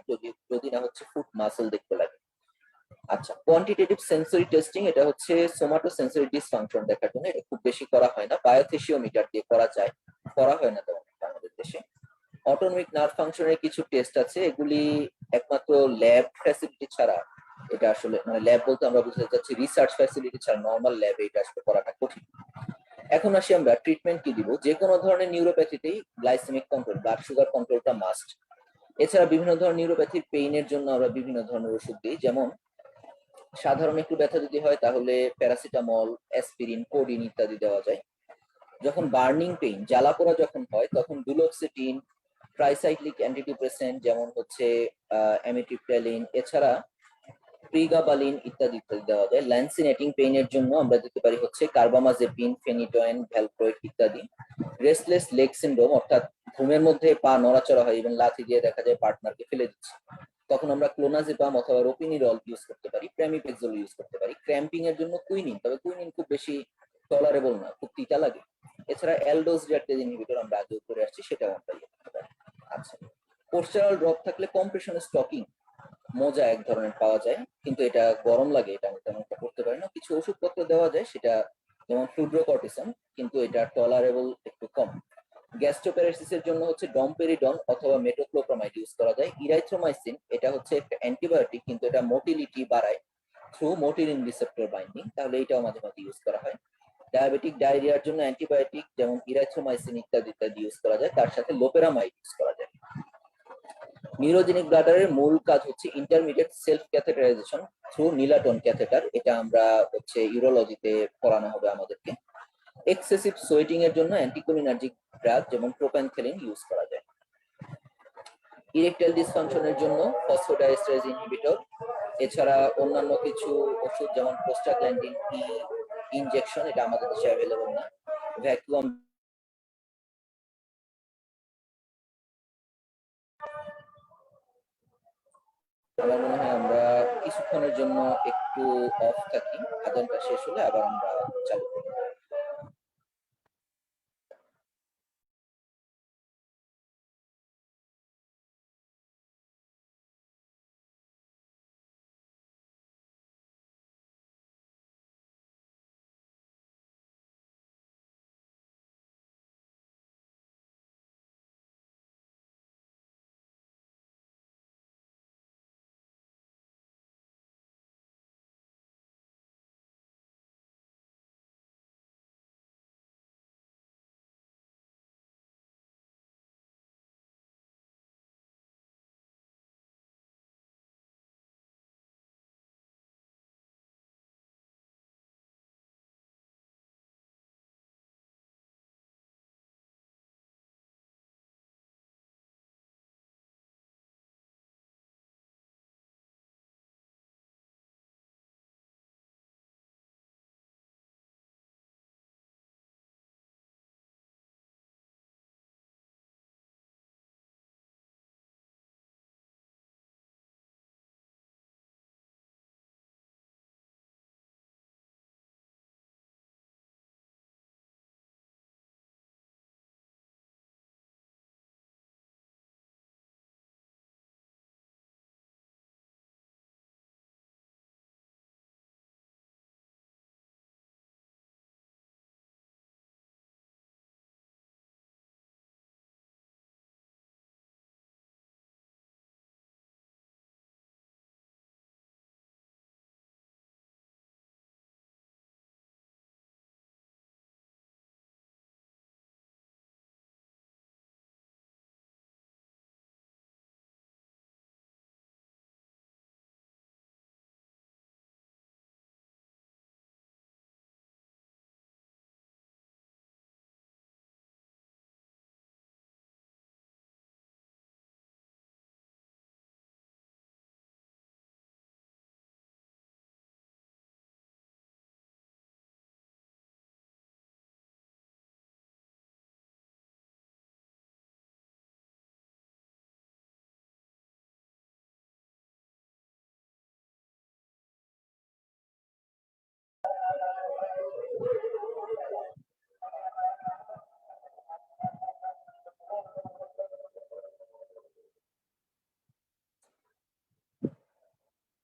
Speaker 1: যদি না হচ্ছে ফুট মাসল দেখতে লাগে। আচ্ছা, কোয়ান্টিটেটিভ সেন্সরি টেস্টিং, এটা হচ্ছে সোমাটো সেন্সরি ডিসফাংশন দেখার জন্য, এটা খুব বেশি করা হয় না, বায়োথেসিওমিটার দিয়ে করা যায়, করা হয় না তেমন আমাদের দেশে। অটোনমিক নার্ভ ফাংশনের কিছু টেস্ট আছে, এগুলি একমাত্র ল্যাব ফ্যাসিলিটি ছাড়া, এটা আসলে মানে ল্যাব বলতে আমরা বুঝতে চাচ্ছি রিসার্চ ফ্যাসিলিটি ছাড়া নর্মাল ল্যাবে এটা আসলে করাটা কঠিন। এখন আসি আমরা ট্রিটমেন্ট কি দিব। যে কোনো ধরনের নিউরোপ্যাথিতেই গ্লাইসেমিক কন্ট্রোল, ব্লাড সুগার কন্ট্রোলটা মাস্ট। এছাড়া বিভিন্ন ধরনের নিউরোপ্যাথির পেইনের জন্য আমরা বিভিন্ন ধরনের ওষুধ দিই, যেমন সাধারণ একটু ব্যথা যদি হয় তাহলে প্যারাসিটামল, অ্যাসপিরিন, কোডিন ইত্যাদি দেওয়া যায়। যখন বার্নিং পেইন, জ্বালা পোড়া যখন হয়, তখন ডুলোক্সিটিন, ট্রাইসাইক্লিক অ্যান্টিডিপ্রেসেন্ট যেমন হচ্ছে অ্যামিট্রিপ্টাইলিন, এছাড়া প্রিগাবালিন ইত্যাদি ইত্যাদি দেওয়া যায়। ল্যান্সিনেটিং পেইনের জন্য আমরা দিতে পারি হচ্ছে কার্বামাজেপিন, ফেনিটোয়েন, ভ্যালপ্রয়েড ইত্যাদি। রেস্টলেস লেগ সিনড্রোম, অর্থাৎ ঘুমের মধ্যে পা নড়াচড়া হয় এবং লাথি দিয়ে দেখা যায় পার্টনারকে ফেলে দিচ্ছে, তখন আমরা ক্লোনাজেপাম অথবা রোপিনিরল ইউজ করতে পারি, প্র্যামিপেক্সোল ইউজ করতে পারি। ক্র্যাম্পিং এর জন্য কুইনিন, তবে কুইনিন খুব বেশি টলারেবল না, খুব তিতা লাগে। এছাড়া অ্যালডোজ রিডাক্টেজ ইনহিবিটর আমরা আগেও করে আসছি, সেটাও আমরা ইউজ করতে পারি। আচ্ছা, পোস্টারাল ড্রপ থাকলে কম্প্রেশন স্টকিং মোজা এক ধরনের পাওয়া যায়, কিন্তু এটা গরম লাগে, এটা আমি তেমন একটা করতে পারি না। কিছু ওষুধপত্র দেওয়া যায়, সেটা যেমন ফ্লুড্রোকর্টিসন, কিন্তু এটা টলারেবল একটু কম। গ্যাস্ট্রোপ্যারালাইসিসের জন্য হচ্ছে ডমপেরিডন অথবা মেটোক্লোপ্রামাইড ইউজ করা যায়। ইরাইথ্রোমাইসিন এটা হচ্ছে একটা অ্যান্টিবায়োটিক, কিন্তু এটা মোটিলিটি বাড়ায় থ্রু মোটিলিন রিসেপ্টর বাইন্ডিং, তাহলে এটাও মাঝে মাঝে ইউজ করা হয়। ডায়াবেটিক ডায়রিয়ার জন্য অ্যান্টিবায়োটিক যেমন ইরাইথ্রোমাইসিন ইত্যাদি ইত্যাদি ইউজ করা যায়, তার সাথে লোপেরামাইড ইউজ করা যায়। নিউরোজেনিক ব্লাডারের মূল কাজ হচ্ছে intermediate self catheterization through Nelaton catheter, এটা আমরা হচ্ছে ইউরোলজিতে পড়ানো হবে আমাদেরকে। এক্সেসিভ সোয়েটিং এর জন্য অ্যান্টিকোলিনার্জিক ড্রাগ যেমন প্রোপ্যানথেলিন ইউজ করা যায়। ইরেকটাইল ডিসফাংশনের জন্য ফসফোডাইএস্টারেজ ইনহিবিটর, এছাড়া অন্যান্য কিছু ওষুধ যেমন প্রোস্টাগ্ল্যান্ডিন ই ইনজেকশন, এটা আমাদের দেশে অ্যাভেলেবল না। ভ্যাকুয়াম। আমার মনে হয় আমরা কিছুক্ষণের জন্য একটু অফ থাকি, আজানটা শেষ হলে আবার আমরা চালু করি।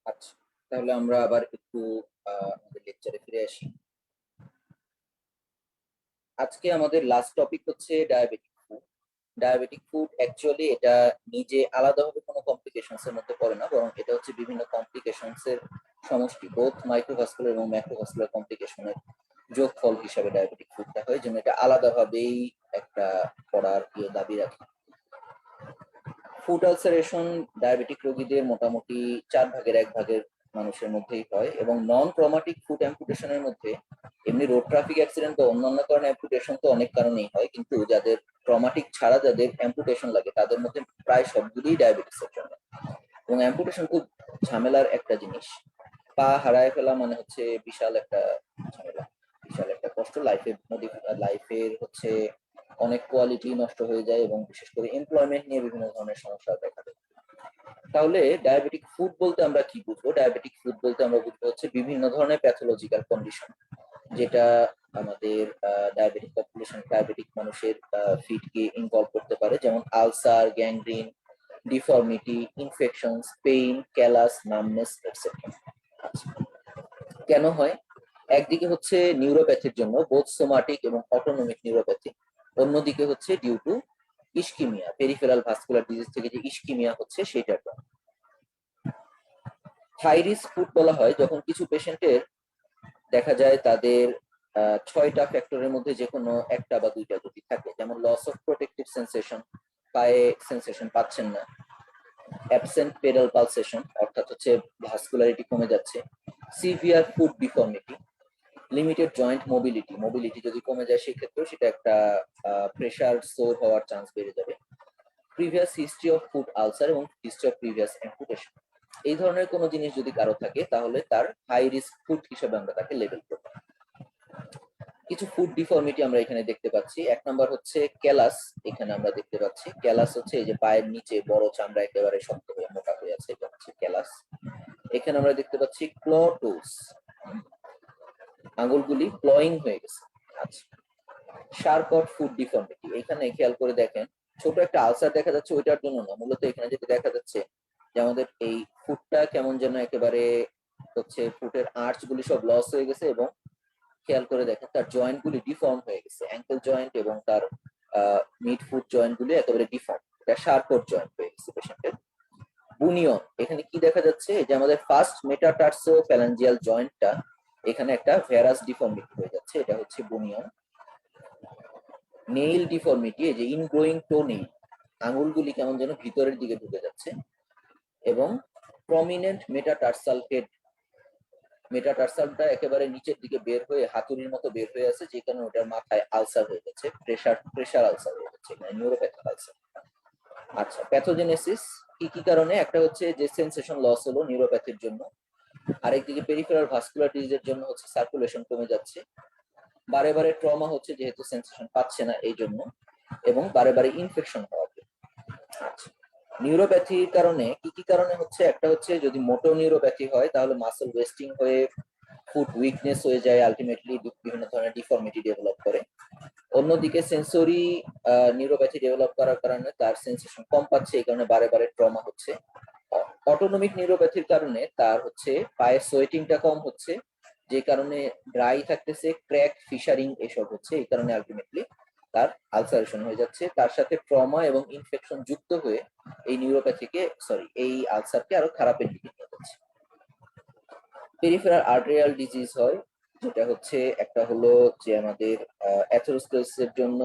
Speaker 1: আচ্ছা, তাহলে আমরা আবার একটু আমাদের লেকচারে ফিরে আসি। আজকে আমাদের লাস্ট টপিক হচ্ছে diabetic food. Diabetic food actually এটা নিজে আলাদাভাবে কোনো কমপ্লিকেশনস এর মধ্যে পড়ে না, বরং এটা হচ্ছে বিভিন্ন কমপ্লিকেশনস এর সমষ্টি, বোথ মাইক্রোভাস্কুলার এবং ম্যাক্রোভাস্কুলার কমপ্লিকেশনের যোগফল হিসাবে ডায়াবেটিক ফুডটা হয়, যেন এটা আলাদাভাবেই একটা পড়ার দাবি রাখে। ফুড আলসারেশন ডায়াবেটিক রোগীদের মোটামুটি 1/4 মানুষের মধ্যেই হয়, এবং নন ট্রমাটিক ফুড অ্যাম্পুটেশনের মধ্যে এমনি রোড ট্রাফিক অ্যাক্সিডেন্ট বা অন্যান্য কারণে অ্যাম্পুটেশন তো অনেক কারণেই হয়, কিন্তু যাদের ট্রমাটিক ছাড়া যাদের অ্যাম্পুটেশন লাগে তাদের মধ্যে প্রায় সবগুলোই ডায়াবেটিসের জন্য। এবং অ্যাম্পুটেশন খুব ঝামেলার একটা জিনিস। পা হারায় ফেলা মানে হচ্ছে বিশাল একটা ঝামেলা, বিশাল একটা কষ্ট। লাইফের হচ্ছে অনেক কোয়ালিটি নষ্ট হয়ে যায়, এবং বিশেষ করে এমপ্লয়মেন্ট নিয়ে বিভিন্ন ধরনের সমস্যা দেখা দেয়। তাহলে ডায়াবেটিক ফুড বলতে আমরা কি বুঝবো? ডায়াবেটিক ফুড বলতে আমরা বুঝবো হচ্ছে বিভিন্ন ধরনের প্যাথোলজিক্যাল কন্ডিশন, যেটা আমাদের ডায়াবেটিক পপুলেশন, ডায়াবেটিক মানুষের ফিডকে ইনভলভ করতে পারে, যেমন ulcer, gangrene, deformity, infections, pain, callus, numness etcetera. কেন হয়? একদিকে হচ্ছে নিউরোপ্যাথির জন্য বোথ সোমাটিক এবং অটোনমিক নিউরোপ্যাথি, অন্যদিকে হচ্ছে due to ischemia, peripheral vascular disease থেকে যে ইসকিমিয়া হচ্ছে সেটার জন্য। হাই রিস্ক ফুড বলা হয় যখন কিছু পেশেন্টের দেখা যায় তাদের 6টা ফ্যাক্টরের মধ্যে যে কোনো একটা বা দুইটা যদি থাকে, যেমন লস অফ প্রোটেক্টিভ সেন্সেশন, পায়ে সেন্সেশন পাচ্ছেন না, অ্যাবসেন্ট পেডাল পালসেশন অর্থাৎ হচ্ছে ভাস্কুলারিটি কমে যাচ্ছে, severe food deformity, limited joint mobility, mobility যদি কমে যায় সেক্ষেত্রেও সেটা একটা প্রেসার সোর হওয়ার চান্স বেড়ে যাবে, previous history of food ulcer এবং হিস্ট্রি অফ প্রিভিয়াস অ্যাম্পুটেশন। এই ধরনের কোনো জিনিস যদি কারো থাকে তাহলে তার হাই রিস্ক ফুড হিসেবে আমরা তাকে লেবেল করব। কিছু ফুড ডিফর্মিটি আমরা এখানে দেখতে পাচ্ছি। এক নাম্বার হচ্ছে ক্যালাস। এখানে আমরা দেখতে পাচ্ছি ক্যালাস হচ্ছে এই যে পায়ের নিচে বড় চামড়া একেবারে শক্ত হয়ে মোটা হয়ে আছে, এটা হচ্ছে ক্যালাস। এখানে আমরা দেখতে পাচ্ছি ক্লটোস, আঙুলগুলি ক্লয়িং হয়ে গেছে। আচ্ছা, শার্পট ফুড ডিফর্মিটি, এখানে খেয়াল করে দেখেন ছোট একটা আলসার দেখা যাচ্ছে, ওইটার জন্য না, মূলত এখানে যেটা দেখা যাচ্ছে যে আমাদের এই ফুটটা কেমন যেন একেবারে হচ্ছে ফুটের আর্চ গুলি সব লস হয়ে গেছে এবং খেয়াল করে দেখেন তার জয়েন্ট গুলি ডিফর্ম হয়ে গেছে, অ্যাঙ্কেল জয়েন্ট এবং তার মিড ফুট জয়েন্ট গুলি একেবারে ডিফর্ম, এটা শার্পট জয়েন্ট হয়ে গেছে পেশেন্টের। বুনিয়ন, এখানে কি দেখা যাচ্ছে যে আমাদের ফার্স্ট মেটাটার্সো ফ্যালাঞ্জিয়াল জয়েন্টটা এখানে একটা ভেরাস ডিফর্মিটি হয়ে যাচ্ছে, এটা হচ্ছে বুনিয়ন। নেইল ডিফর্মিটি, এই যে ইনগ্রোয়িং টো নেইল, আঙুলগুলি কেমন যেন ভিতরের দিকে ঢুকে যাচ্ছে, এবং প্রমিনেন্ট মেটাটার্সাল হেড, মেটাটার্সালটা একেবারে নিচের দিকে বের হয়ে হাতুড়ির মতো বের হয়ে আছে, যে কারণে ওটার মাথায় আলসার হয়ে যাচ্ছে, প্রেসার আলসার হয়ে যাচ্ছে, মানে নিউরোপ্যাথিক আলসার। আচ্ছা, প্যাথোজেনেসিস কি কি কারণে? একটা হচ্ছে যে সেন্সেশন লস হলো নিউরোপ্যাথির জন্য, আরেকদিকে পেরিফেরাল ভাস্কুলার ডিজিজের জন্য হচ্ছে সার্কুলেশন কমে যাচ্ছে, বারে বারে ট্রমা হচ্ছে যেহেতু সেন্সেশন পাচ্ছে না এই জন্য, এবং বারে বারে ইনফেকশন হওয়ার জন্য। আচ্ছা, নিউরোপ্যাথির কারণে কি কি কারণে হচ্ছে? একটা হচ্ছে যদি মোটো নিউরোপ্যাথি হয় তাহলে মাসল ওয়েস্টিং হয়ে ফুট উইকনেস হয়ে যায়, আলটিমেটলি বিভিন্ন ধরনের ডিফর্মিটি ডেভেলপ করে। অন্যদিকে সেন্সরি নিউরোপ্যাথি ডেভেলপ করার কারণে তার সেন্সেশন কম পাচ্ছে, এই কারণে বারে বারে ট্রমা হচ্ছে। অটোনমিক নিউরোপ্যাথির কারণে তার হচ্ছে পায়ের সোয়েটিংটা কম হচ্ছে, যে কারণে ড্রাই থাকতেছে, ক্র্যাক, ফিশারিং এসব হচ্ছে, এই কারণে আলটিমেটলি তার আলসারেশন হয়ে যাচ্ছে। তার সাথে ট্রমা এবং ইনফেকশন যুক্ত হয়ে এই নিউরোপ্যাথিকে এই আলসারকে আরো খারাপের দিকে নিয়ে যাচ্ছে। পেরিফেরাল আর্টেরিয়াল ডিজিজ হয়, যেটা হচ্ছে একটা হলো যে আমাদের অ্যাথেরোস্ক্লেরোসিসের জন্য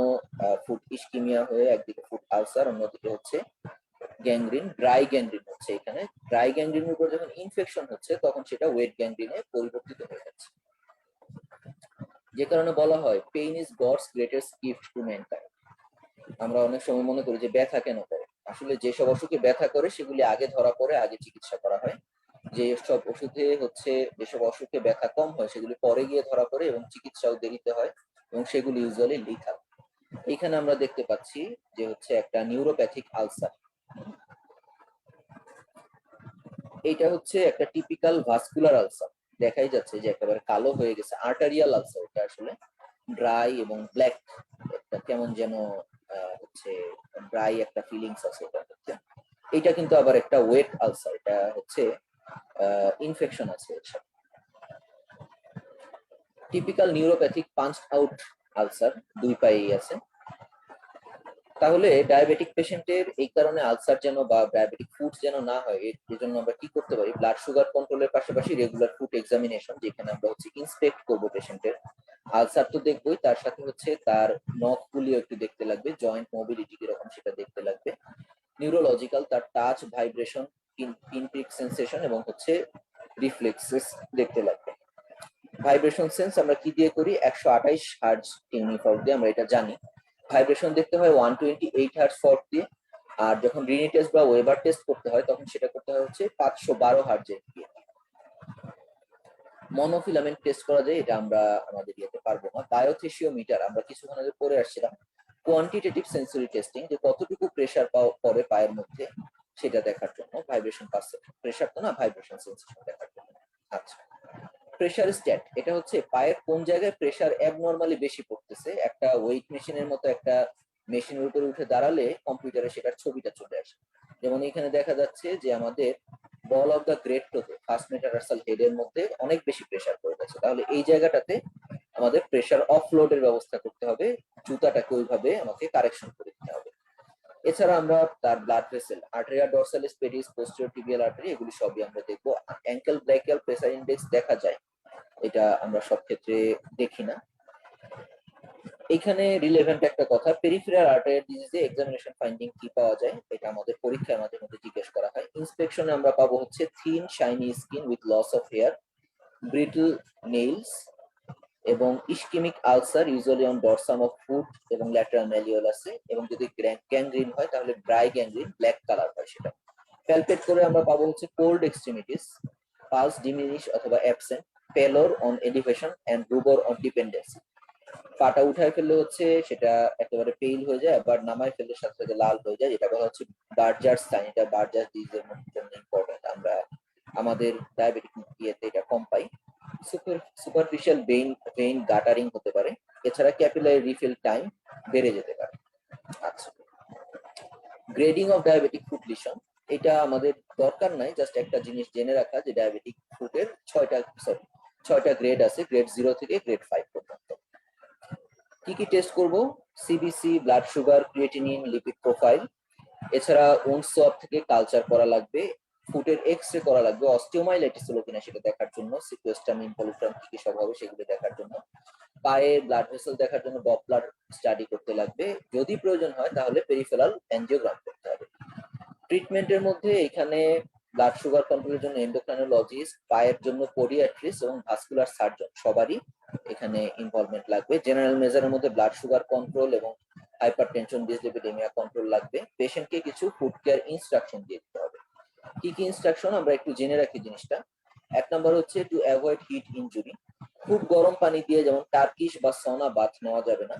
Speaker 1: ফুট ইসকিমিয়া হয়ে একদিকে ফুট আলসার, অন্যদিকে হচ্ছে গ্যাংগ্রিন, ড্রাই গ্যাংগ্রিন হচ্ছে। এখানে ড্রাই গ্যাংগ্রিনের উপর যখন ইনফেকশন হচ্ছে তখন সেটা ওয়েট গ্যাংগ্রিনে পরিবর্তিত হয়ে যাচ্ছে, যে কারণে বলা হয় pain is gods greatest gift two mankind. আমরা অনেক সময় মনে করি যে ব্যথা কেন করে, আসলে যেসব অসুখে ব্যথা করে সেগুলি আগে ধরা পড়ে, আগে চিকিৎসা করা হয়। যেসব ওষুধে হচ্ছে যেসব অসুখে ব্যথা কম হয় সেগুলি পরে গিয়ে ধরা পড়ে এবং চিকিৎসাও দেরিতে হয়, এবং সেগুলি ইউজুয়ালি লিথাল। এখানে আমরা দেখতে পাচ্ছি যে হচ্ছে একটা নিউরোপ্যাথিক আলসার, এইটা হচ্ছে একটা টিপিক্যাল ভাস্কুলার আলসার, দেখাই যাচ্ছে যে একেবারে কালো হয়ে গেছে, আর্টারিয়াল আলসার। এটা আসলে ড্রাই এবং ব্ল্যাক, একটা কেমন যেন হচ্ছে ড্রাই একটা ফিলিংস আছে এটা হচ্ছে। এটা কিন্তু আবার একটা ওয়েট আলসার, এটা হচ্ছে ইনফেকশন আছে এর সাথে। Typical neuropathic punch out ulcer, দুই পায়েই আছে। তাহলে ডায়াবেটিক পেশেন্টের এই কারণে আলসার যেন বা ডায়াবেটিক ফুড যেন না হয়, এর জন্য আমরা কি করতে পারি? ব্লাড সুগার কন্ট্রোলের পাশাপাশি রেগুলার ফুড এক্সামিনেশন, যেখানে আমরা হচ্ছে ইন্সপেক্ট করবো পেশেন্টের। আলসার তো দেখবোই, তার সাথে হচ্ছে তার নখগুলিও একটু দেখতে লাগবে, জয়েন্ট মোবিলিটি কিরকম সেটা দেখতে লাগবে, নিউরোলজিক্যাল তার টাচ, ভাইব্রেশন, পিনপ্রিক সেন্সেশন এবং হচ্ছে রিফ্লেক্সেস দেখতে লাগবে। ভাইব্রেশন সেন্স আমরা কি দিয়ে করি? 128 হার্জ ইউনিফর্ম দিয়ে আমরা এটা জানি। ভাইব্রেশন দেখতে হয় 128 হার্জ ফর্ক দিয়ে, আর যখন রিনি টেস্ট বা ওয়েবার টেস্ট করতে হয় তখন সেটা করতে হয় হচ্ছে 512 হার্জের দিয়ে। মনোফিলামেন্ট টেস্ট করা যায়, এটা আমরা আমাদের ইয়েতে পারবো না। বায়োথেসিওমিটার আমরা কিছুক্ষণ আগে পড়ে আসছিলাম, কোয়ান্টিটেটিভ সেন্সরি টেস্টিং, যে কতটুকু প্রেসার পড়ে পায়ের মধ্যে সেটা দেখার জন্য, ভাইব্রেশন পারসেপশন, প্রেসার তো না, ভাইব্রেশন সেন্সেশন দেখার জন্য। আচ্ছা, প্রেসার স্ট্যাট, এটা হচ্ছে পায়ের কোন জায়গায় প্রেসার অ্যাবনরমালি বেশি পড়তেছে, একটা ওয়েট মেশিনের মতো একটা মেশিনের উপরে উঠে দাঁড়ালে কম্পিউটারে সেটার ছবিটা চলে আসে। যেমন এখানে দেখা যাচ্ছে যে আমাদের বল অফ দ্য গ্রেট টোতে ফার্স্ট মেটাটার্সাল হেডের মধ্যে অনেক বেশি প্রেসার পড়ে গেছে, তাহলে এই জায়গাটাতে আমাদের প্রেসার অফলোডের ব্যবস্থা করতে হবে, জুতাটাকে ওইভাবে আমাকে কারেকশন করে দিতে হবে। এছাড়া আমরা তার blood vessel, arteria dorsalis pedis, posterior tibial artery, এগুলি সবই আমরা দেখবো। অ্যাঙ্কেল ব্র্যাকিয়াল প্রেসার ইন্ডেক্স দেখা যায়, এটা আমরা সব ক্ষেত্রে দেখি না। এখানে রিলেভেন্ট একটা কথা, পেরিফেরাল আর্টারি ডিজিজে এক্সামিনেশন ফাইন্ডিং কি পাওয়া যায়, এটা আমাদের পরীক্ষায় মাঝে মধ্যে জিজ্ঞেস করা হয়। ইন্সপেকশনে আমরা পাবো হচ্ছে thin shiny skin with loss of hair, brittle nails এবং ischemic ulcer usually on dorsum of foot এবং ল্যাটেরাল ম্যালিওলাসে, এবং যদি গ্যাংগ্রিন হয় তাহলে ড্রাই গ্যাংগ্রিন, ব্ল্যাক কালার হয় সেটা। প্যালপেট করে আমরা পাবো হচ্ছে কোল্ড এক্সট্রিমিটিস, পালস ডিমিনিশ অথবা absent, pallor on elevation and rubor on dependency. পাটা উঠায় ফেললে হচ্ছে সেটা একেবারে পেইল হয়ে যায়, আবার নামায় ফেললে সাথে সাথে লাল হয়ে যায়, যেটা বলা হচ্ছে বার্জার সাইন। এটা বার্জার ডিজিজের জন্য ইম্পর্টেন্ট, আমরা আমাদের ডায়াবেটিক ইয়েতে এটা কম পাই। সুপারফিশিয়াল ভেইন গাটারিং হতে পারে। এছাড়া ক্যাপিলারি রিফিল টাইম বেড়ে যেতে পারে। আচ্ছা, grading of diabetic foot lesion, এটা আমাদের দরকার নাই, জাস্ট একটা জিনিস জেনে রাখা যে ডায়াবেটিক ফুটের ছয়টা গ্রেড আছে, গ্রেড 0 থেকে গ্রেড 5 পর্যন্ত। কি কি টেস্ট করব? CBC, blood sugar, creatinine, lipid profile. এছাড়া ওন সোয়াব থেকে কালচার করা লাগবে, ফুটের এক্স-রে করা লাগবে, অস্টিওমাইলাইটিস হলো কিনা সেটা দেখার জন্য, সিকুয়েস্টাম, ইনভলিউট্রাম কি কি সব হবে সেগুলো দেখার জন্য। পায়ে ব্লাড ভেসেল দেখার জন্য ডপলার স্টাডি করতে লাগবে, যদি প্রয়োজন হয় তাহলে পেরিফেরাল অ্যাঞ্জিওগ্রাম করতে হবে। ট্রিটমেন্টের মধ্যে এখানে ব্লাড সুগার কন্ট্রোলের জন্য এন্ডোক্রাইনোলজিস্ট, পায়ের জন্য পোডিয়াট্রিস্ট এবং ভাস্কুলার সার্জন সবারই এখানে ইনভলভমেন্ট লাগবে। জেনারেল মেজারের মধ্যে ব্লাড সুগার কন্ট্রোল এবং হাইপারটেনশন, ডিসলিপিডেমিয়া কন্ট্রোল লাগবে। পেশেন্টকে কিছু ফুড কেয়ার ইনস্ট্রাকশন দিয়ে দিতে হবে। কি কি ইনস্ট্রাকশন আমরা একটু জেনে রাখি জিনিসটা। এক নম্বর হচ্ছে টু অ্যাভয়েড হিট ইনজুরি, খুব গরম পানি দিয়ে যেমন টার্কিশ বা সনা বাথ নেওয়া যাবে না,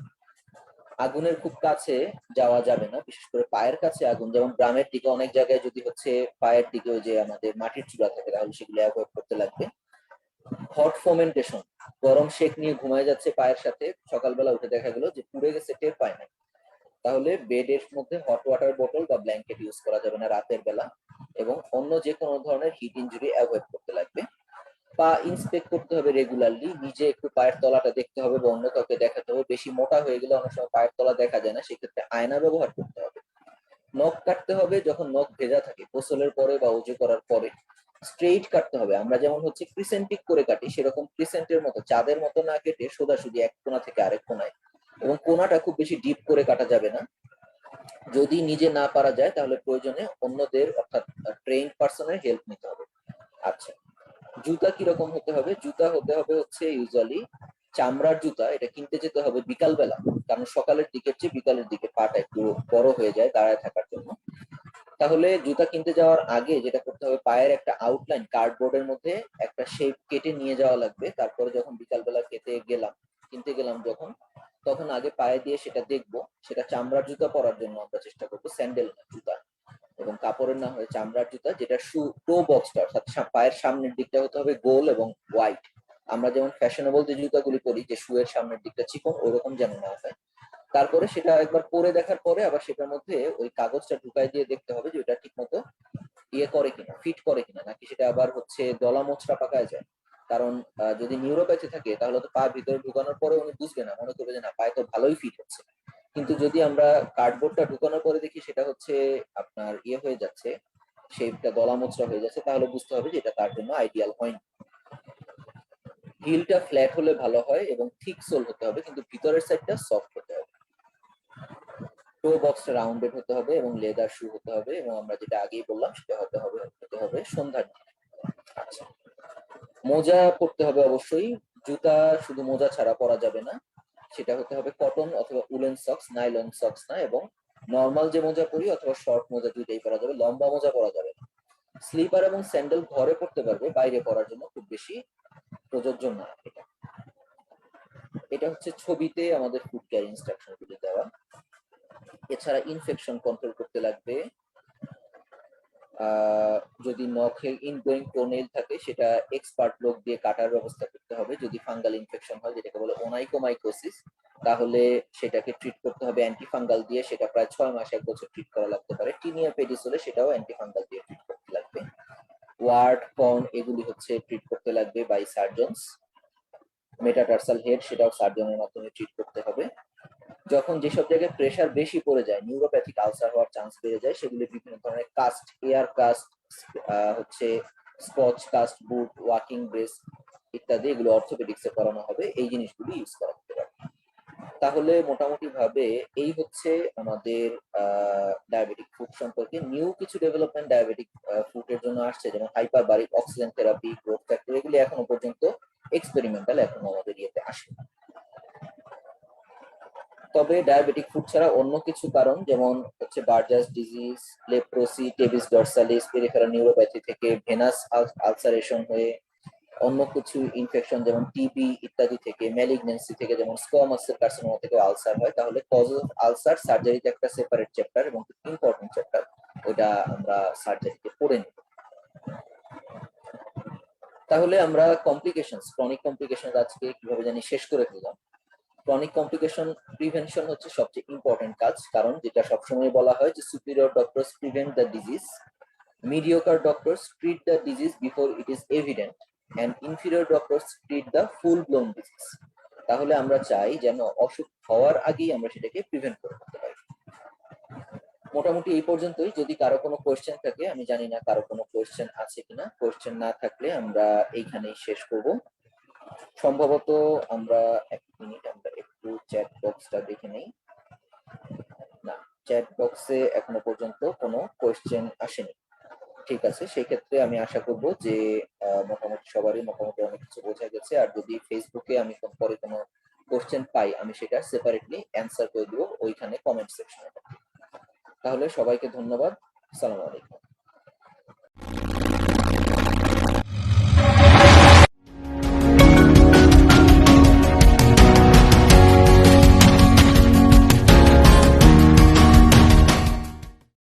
Speaker 1: আগুনের খুব কাছে যাওয়া যাবে না, বিশেষ করে পায়ের কাছে আগুন, যেমন গ্রামের দিকে অনেক জায়গায় যদি হচ্ছে পায়ের দিকে ওই যে আমাদের মাটির চূড়া থাকে তাহলে সেগুলো অ্যাভয়েড করতে লাগবে। হট ফোমেন্টেশন, গরম শেক নিয়ে ঘুমায় যাচ্ছে পায়ের সাথে, সকালবেলা উঠে দেখা গেল যে পুড়ে গেছে, টের পায় না, তাহলে বেডের মধ্যে হট ওয়াটার বোতল বা ব্ল্যাঙ্কেট ইউজ করা যাবে না রাতের বেলা, এবং অন্য যে কোনো ধরনের হিট ইনজুরি অ্যাভয়েড করতে লাগবে। পা ইন্সপেক্ট করতে হবে রেগুলারলি, নিজে একটু পায়ের তলাটা দেখতে হবে বা অন্য কাউকে দেখাতে হবে, বেশি মোটা হয়ে গেলে অনেক সময় পায়ের তলা দেখা যায় না, সেক্ষেত্রে আয়না ব্যবহার করতে হবে। নখ কাটতে হবে যখন নখ ভেজা থাকে, গোসলের পরে বা উজু করার পরে। স্ট্রেইট কাটতে হবে, আমরা যেমন হচ্ছে ক্রিসেন্টিক করে কাটি সেরকম ক্রিসেন্টের মতো চাঁদের মতো না কেটে সোজাসুজি এক কোণা থেকে আরেক কোণায়, এবং কোণাটা খুব বেশি ডিপ করে কাটা যাবে না। যদি নিজে না পারা যায় তাহলে প্রয়োজনে অন্যদের অর্থাৎ ট্রেইনড পার্সনের হেল্প নিতে হবে। আচ্ছা, জুতা কিরকম হতে হবে? জুতা হতে হবে হচ্ছে ইউজুয়ালি চামড়ার জুতা, এটা কিনতে যেতে হবে বিকাল বেলা, কারণ সকালের দিকের চেয়ে বিকালের দিকে পাটা একটু বড় হয়ে যায় দাঁড়ায় থাকার জন্য। তাহলে জুতা কিনতে যাওয়ার আগে যেটা করতে হবে, পায়ের একটা আউটলাইন কার্ডবোর্ডের মধ্যে একটা শেপ কেটে নিয়ে যাওয়া লাগবে, তারপরে যখন বিকালবেলা কিনতে গেলাম যখন, তখন আগে পায়ে দিয়ে সেটা দেখবো, সেটা চামড়ার জুতা পরার জন্য আমরা চেষ্টা করবো, স্যান্ডেল না জুতা, এবং কাপড়ের না হয়ে চামড়ার জুতা, যেটা টো বক্সটা অর্থাৎ পায়ের সামনের দিকটা হতে হবে গোল এবং হোয়াইট। আমরা যেমন ফ্যাশনেবল যে জুতাগুলি পরি যে শুয়ের সামনের দিকটা চিকন, ওরকম যেন না হয়। তারপরে সেটা একবার পরে দেখার পরে আবার সেটার মধ্যে ওই কাগজটা ঢুকাই দিয়ে দেখতে হবে যে ওটা ঠিক মতো ইয়ে করে কিনা, ফিট করে কিনা, নাকি সেটা আবার হচ্ছে দলা মোচড়া পাকায় যায়। কারণ যদি নিউরোপ্যাথি থাকে তাহলে তো পা ভিতরে ঢুকানোর পরে উনি বুঝবে না, মনে করবে যে না পায়ে তো ভালোই ফিট হচ্ছে। কিন্তু যদি আমরা কার্ডবোর্ডটা ঢুকানোর পরে দেখি সেটা হচ্ছে আপনার ইয়ে হয়ে যাচ্ছে, শেপটা দলা মোচড়া হয়ে যাচ্ছে, তাহলে বুঝতে হবে যে এটা তার জন্য আইডিয়াল হয়নি। হিলটা ফ্ল্যাট হলে ভালো হয় এবং থিক সোল হতে হবে, কিন্তু ভিতরের সাইডটা সফট হতে হবে। টো বক্সটা রাউন্ডেড হতে হবে এবং লেদার শু হতে হবে, এবং আমরা যেটা আগেই বললাম সেটা হতে হবে সন্ধ্যার। আচ্ছা, মোজা পরতে হবে অবশ্যই, জুতা শুধু মোজা ছাড়া পরা যাবে না, সেটা হতে হবে কটন অথবা উলেন সক্স, নাইলন সক্স না, এবং নর্মাল যে মোজা পরি অথবা শর্ট মোজা দুইটাই পরা যাবে, লম্বা মোজা পরা যাবে না। স্লিপার এবং স্যান্ডেল ঘরে পড়তে পারবে, বাইরে পরার জন্য খুব বেশি প্রযোজ্য না এটা। এটা হচ্ছে ছবিতে আমাদের ফুড কেয়ার ইনস্ট্রাকশন গুলি দেওয়া। এছাড়া ইনফেকশন কন্ট্রোল করতে লাগবে, যদি নখে ইনগোয়িং টোনেল থাকে সেটা এক্সপার্ট লোক দিয়ে কাটার ব্যবস্থা করতে হবে। যদি ফাঙ্গাল ইনফেকশন হয় যেটাকে বলে ওনাইকোমাইকোসিস, তাহলে সেটাকে ট্রিট করতে হবে অ্যান্টিফাঙ্গাল দিয়ে, সেটা প্রায় 6 মাস 1 বছর ট্রিট করা লাগতে পারে। টিনিয়া পেডিস হলে সেটাও অ্যান্টিফাঙ্গাল দিয়ে ট্রিট করতে লাগবে। ওয়ার্ড কর্ন এগুলি হচ্ছে ট্রিট করতে লাগবে বাই সার্জনস। মেটাটার্সাল হেড সেটাও সার্জনের মাধ্যমে ট্রিট করতে হবে। যখন যেসব জায়গায় প্রেসার বেশি পড়ে যায়, নিউরোপ্যাথিক আলসার হওয়ার চান্স বেড়ে যায়, সেগুলি বিভিন্ন ধরনের কাস্ট, এয়ার কাস্ট, হচ্ছে স্কচ কাস্ট, বুট, ওয়াকিং ব্রেস ইত্যাদি, এগুলো অর্থোপেডিক্সে করানো হবে। এই জিনিসগুলি ইউজ করা হতে পারে। তাহলে মোটামুটি ভাবে এই হচ্ছে আমাদের ডায়াবেটিক ফুড সম্পর্কে। নিউ কিছু ডেভেলপমেন্ট ডায়াবেটিক ফুডের জন্য আসছে, যেমন hyperbaric oxygen therapy, growth factor, এগুলি এখনো পর্যন্ত এক্সপেরিমেন্টাল, এখনো আমাদের ইয়েতে আসে। তবে ডায়াবেটিক ফুড ছাড়া অন্য কিছু কারণ, যেমন হচ্ছে বার্জাস ডিজিজ, লেপ্রোসি, টেবিস ডরসালিস, পেরিফেরাল নিউরোপ্যাথি থেকে ভেনাস আলসারেশন হয়ে, অন্য কিছু ইনফেকশন যেমন টিবি ইত্যাদি থেকে, ম্যালিগন্যান্সি থেকে যেমন স্কোয়ামাস সেল কার্সিনোমা থেকে আলসার হয়, তাহলে কজ অফ আলসার সার্জারিতে একটা সেপারেট চ্যাপ্টার এবং ইম্পর্টেন্ট চ্যাপ্টার, ওটা আমরা সার্জারিতে পড়ে নিব। তাহলে আমরা কমপ্লিকেশনস, ক্রনিক কমপ্লিকেশন আজকে কিভাবে জানি শেষ করে দিলাম। ক্রনিক কমপ্লিকেশন প্রিভেনশন হচ্ছে সবচেয়ে ইম্পর্টেন্ট কাজ, কারণ যেটা সবসময় বলা হয় যে superior doctors prevent the disease, mediocre doctors treat the disease before it is evident, and inferior doctors treat the full blown disease. তাহলে আমরা চাই যেন অসুখ হওয়ার আগেই আমরা সেটাকে প্রিভেন্ট করে করতে পারি। মোটামুটি এই পর্যন্তই। যদি কারো কোনো কোয়েশ্চেন থাকে, আমি জানি না কারো কোনো কোয়েশ্চেন আছে কিনা, কোয়েশ্চেন না থাকলে আমরা এইখানেই শেষ করব। সম্ভবত আমরা 1 মিনিট আমরা একটু চ্যাট বক্সটা দেখে নেই। না, চ্যাট বক্সে এখনো পর্যন্ত কোনো কোয়েশ্চেন আসেনি। ঠিক আছে, সেই ক্ষেত্রে আমি আশা করব যে মোটামুটি সবারই মোটামুটি অনেক কিছু বোঝা গেছে। আর যদি ফেসবুকে আমি পরে কোনো কোয়েশ্চেন পাই, আমি সেটা সেপারেটলি অ্যান্সার করে দিব ওইখানে কমেন্ট সেকশনে। তাহলে সবাইকে ধন্যবাদ। আসসালামু আলাইকুম।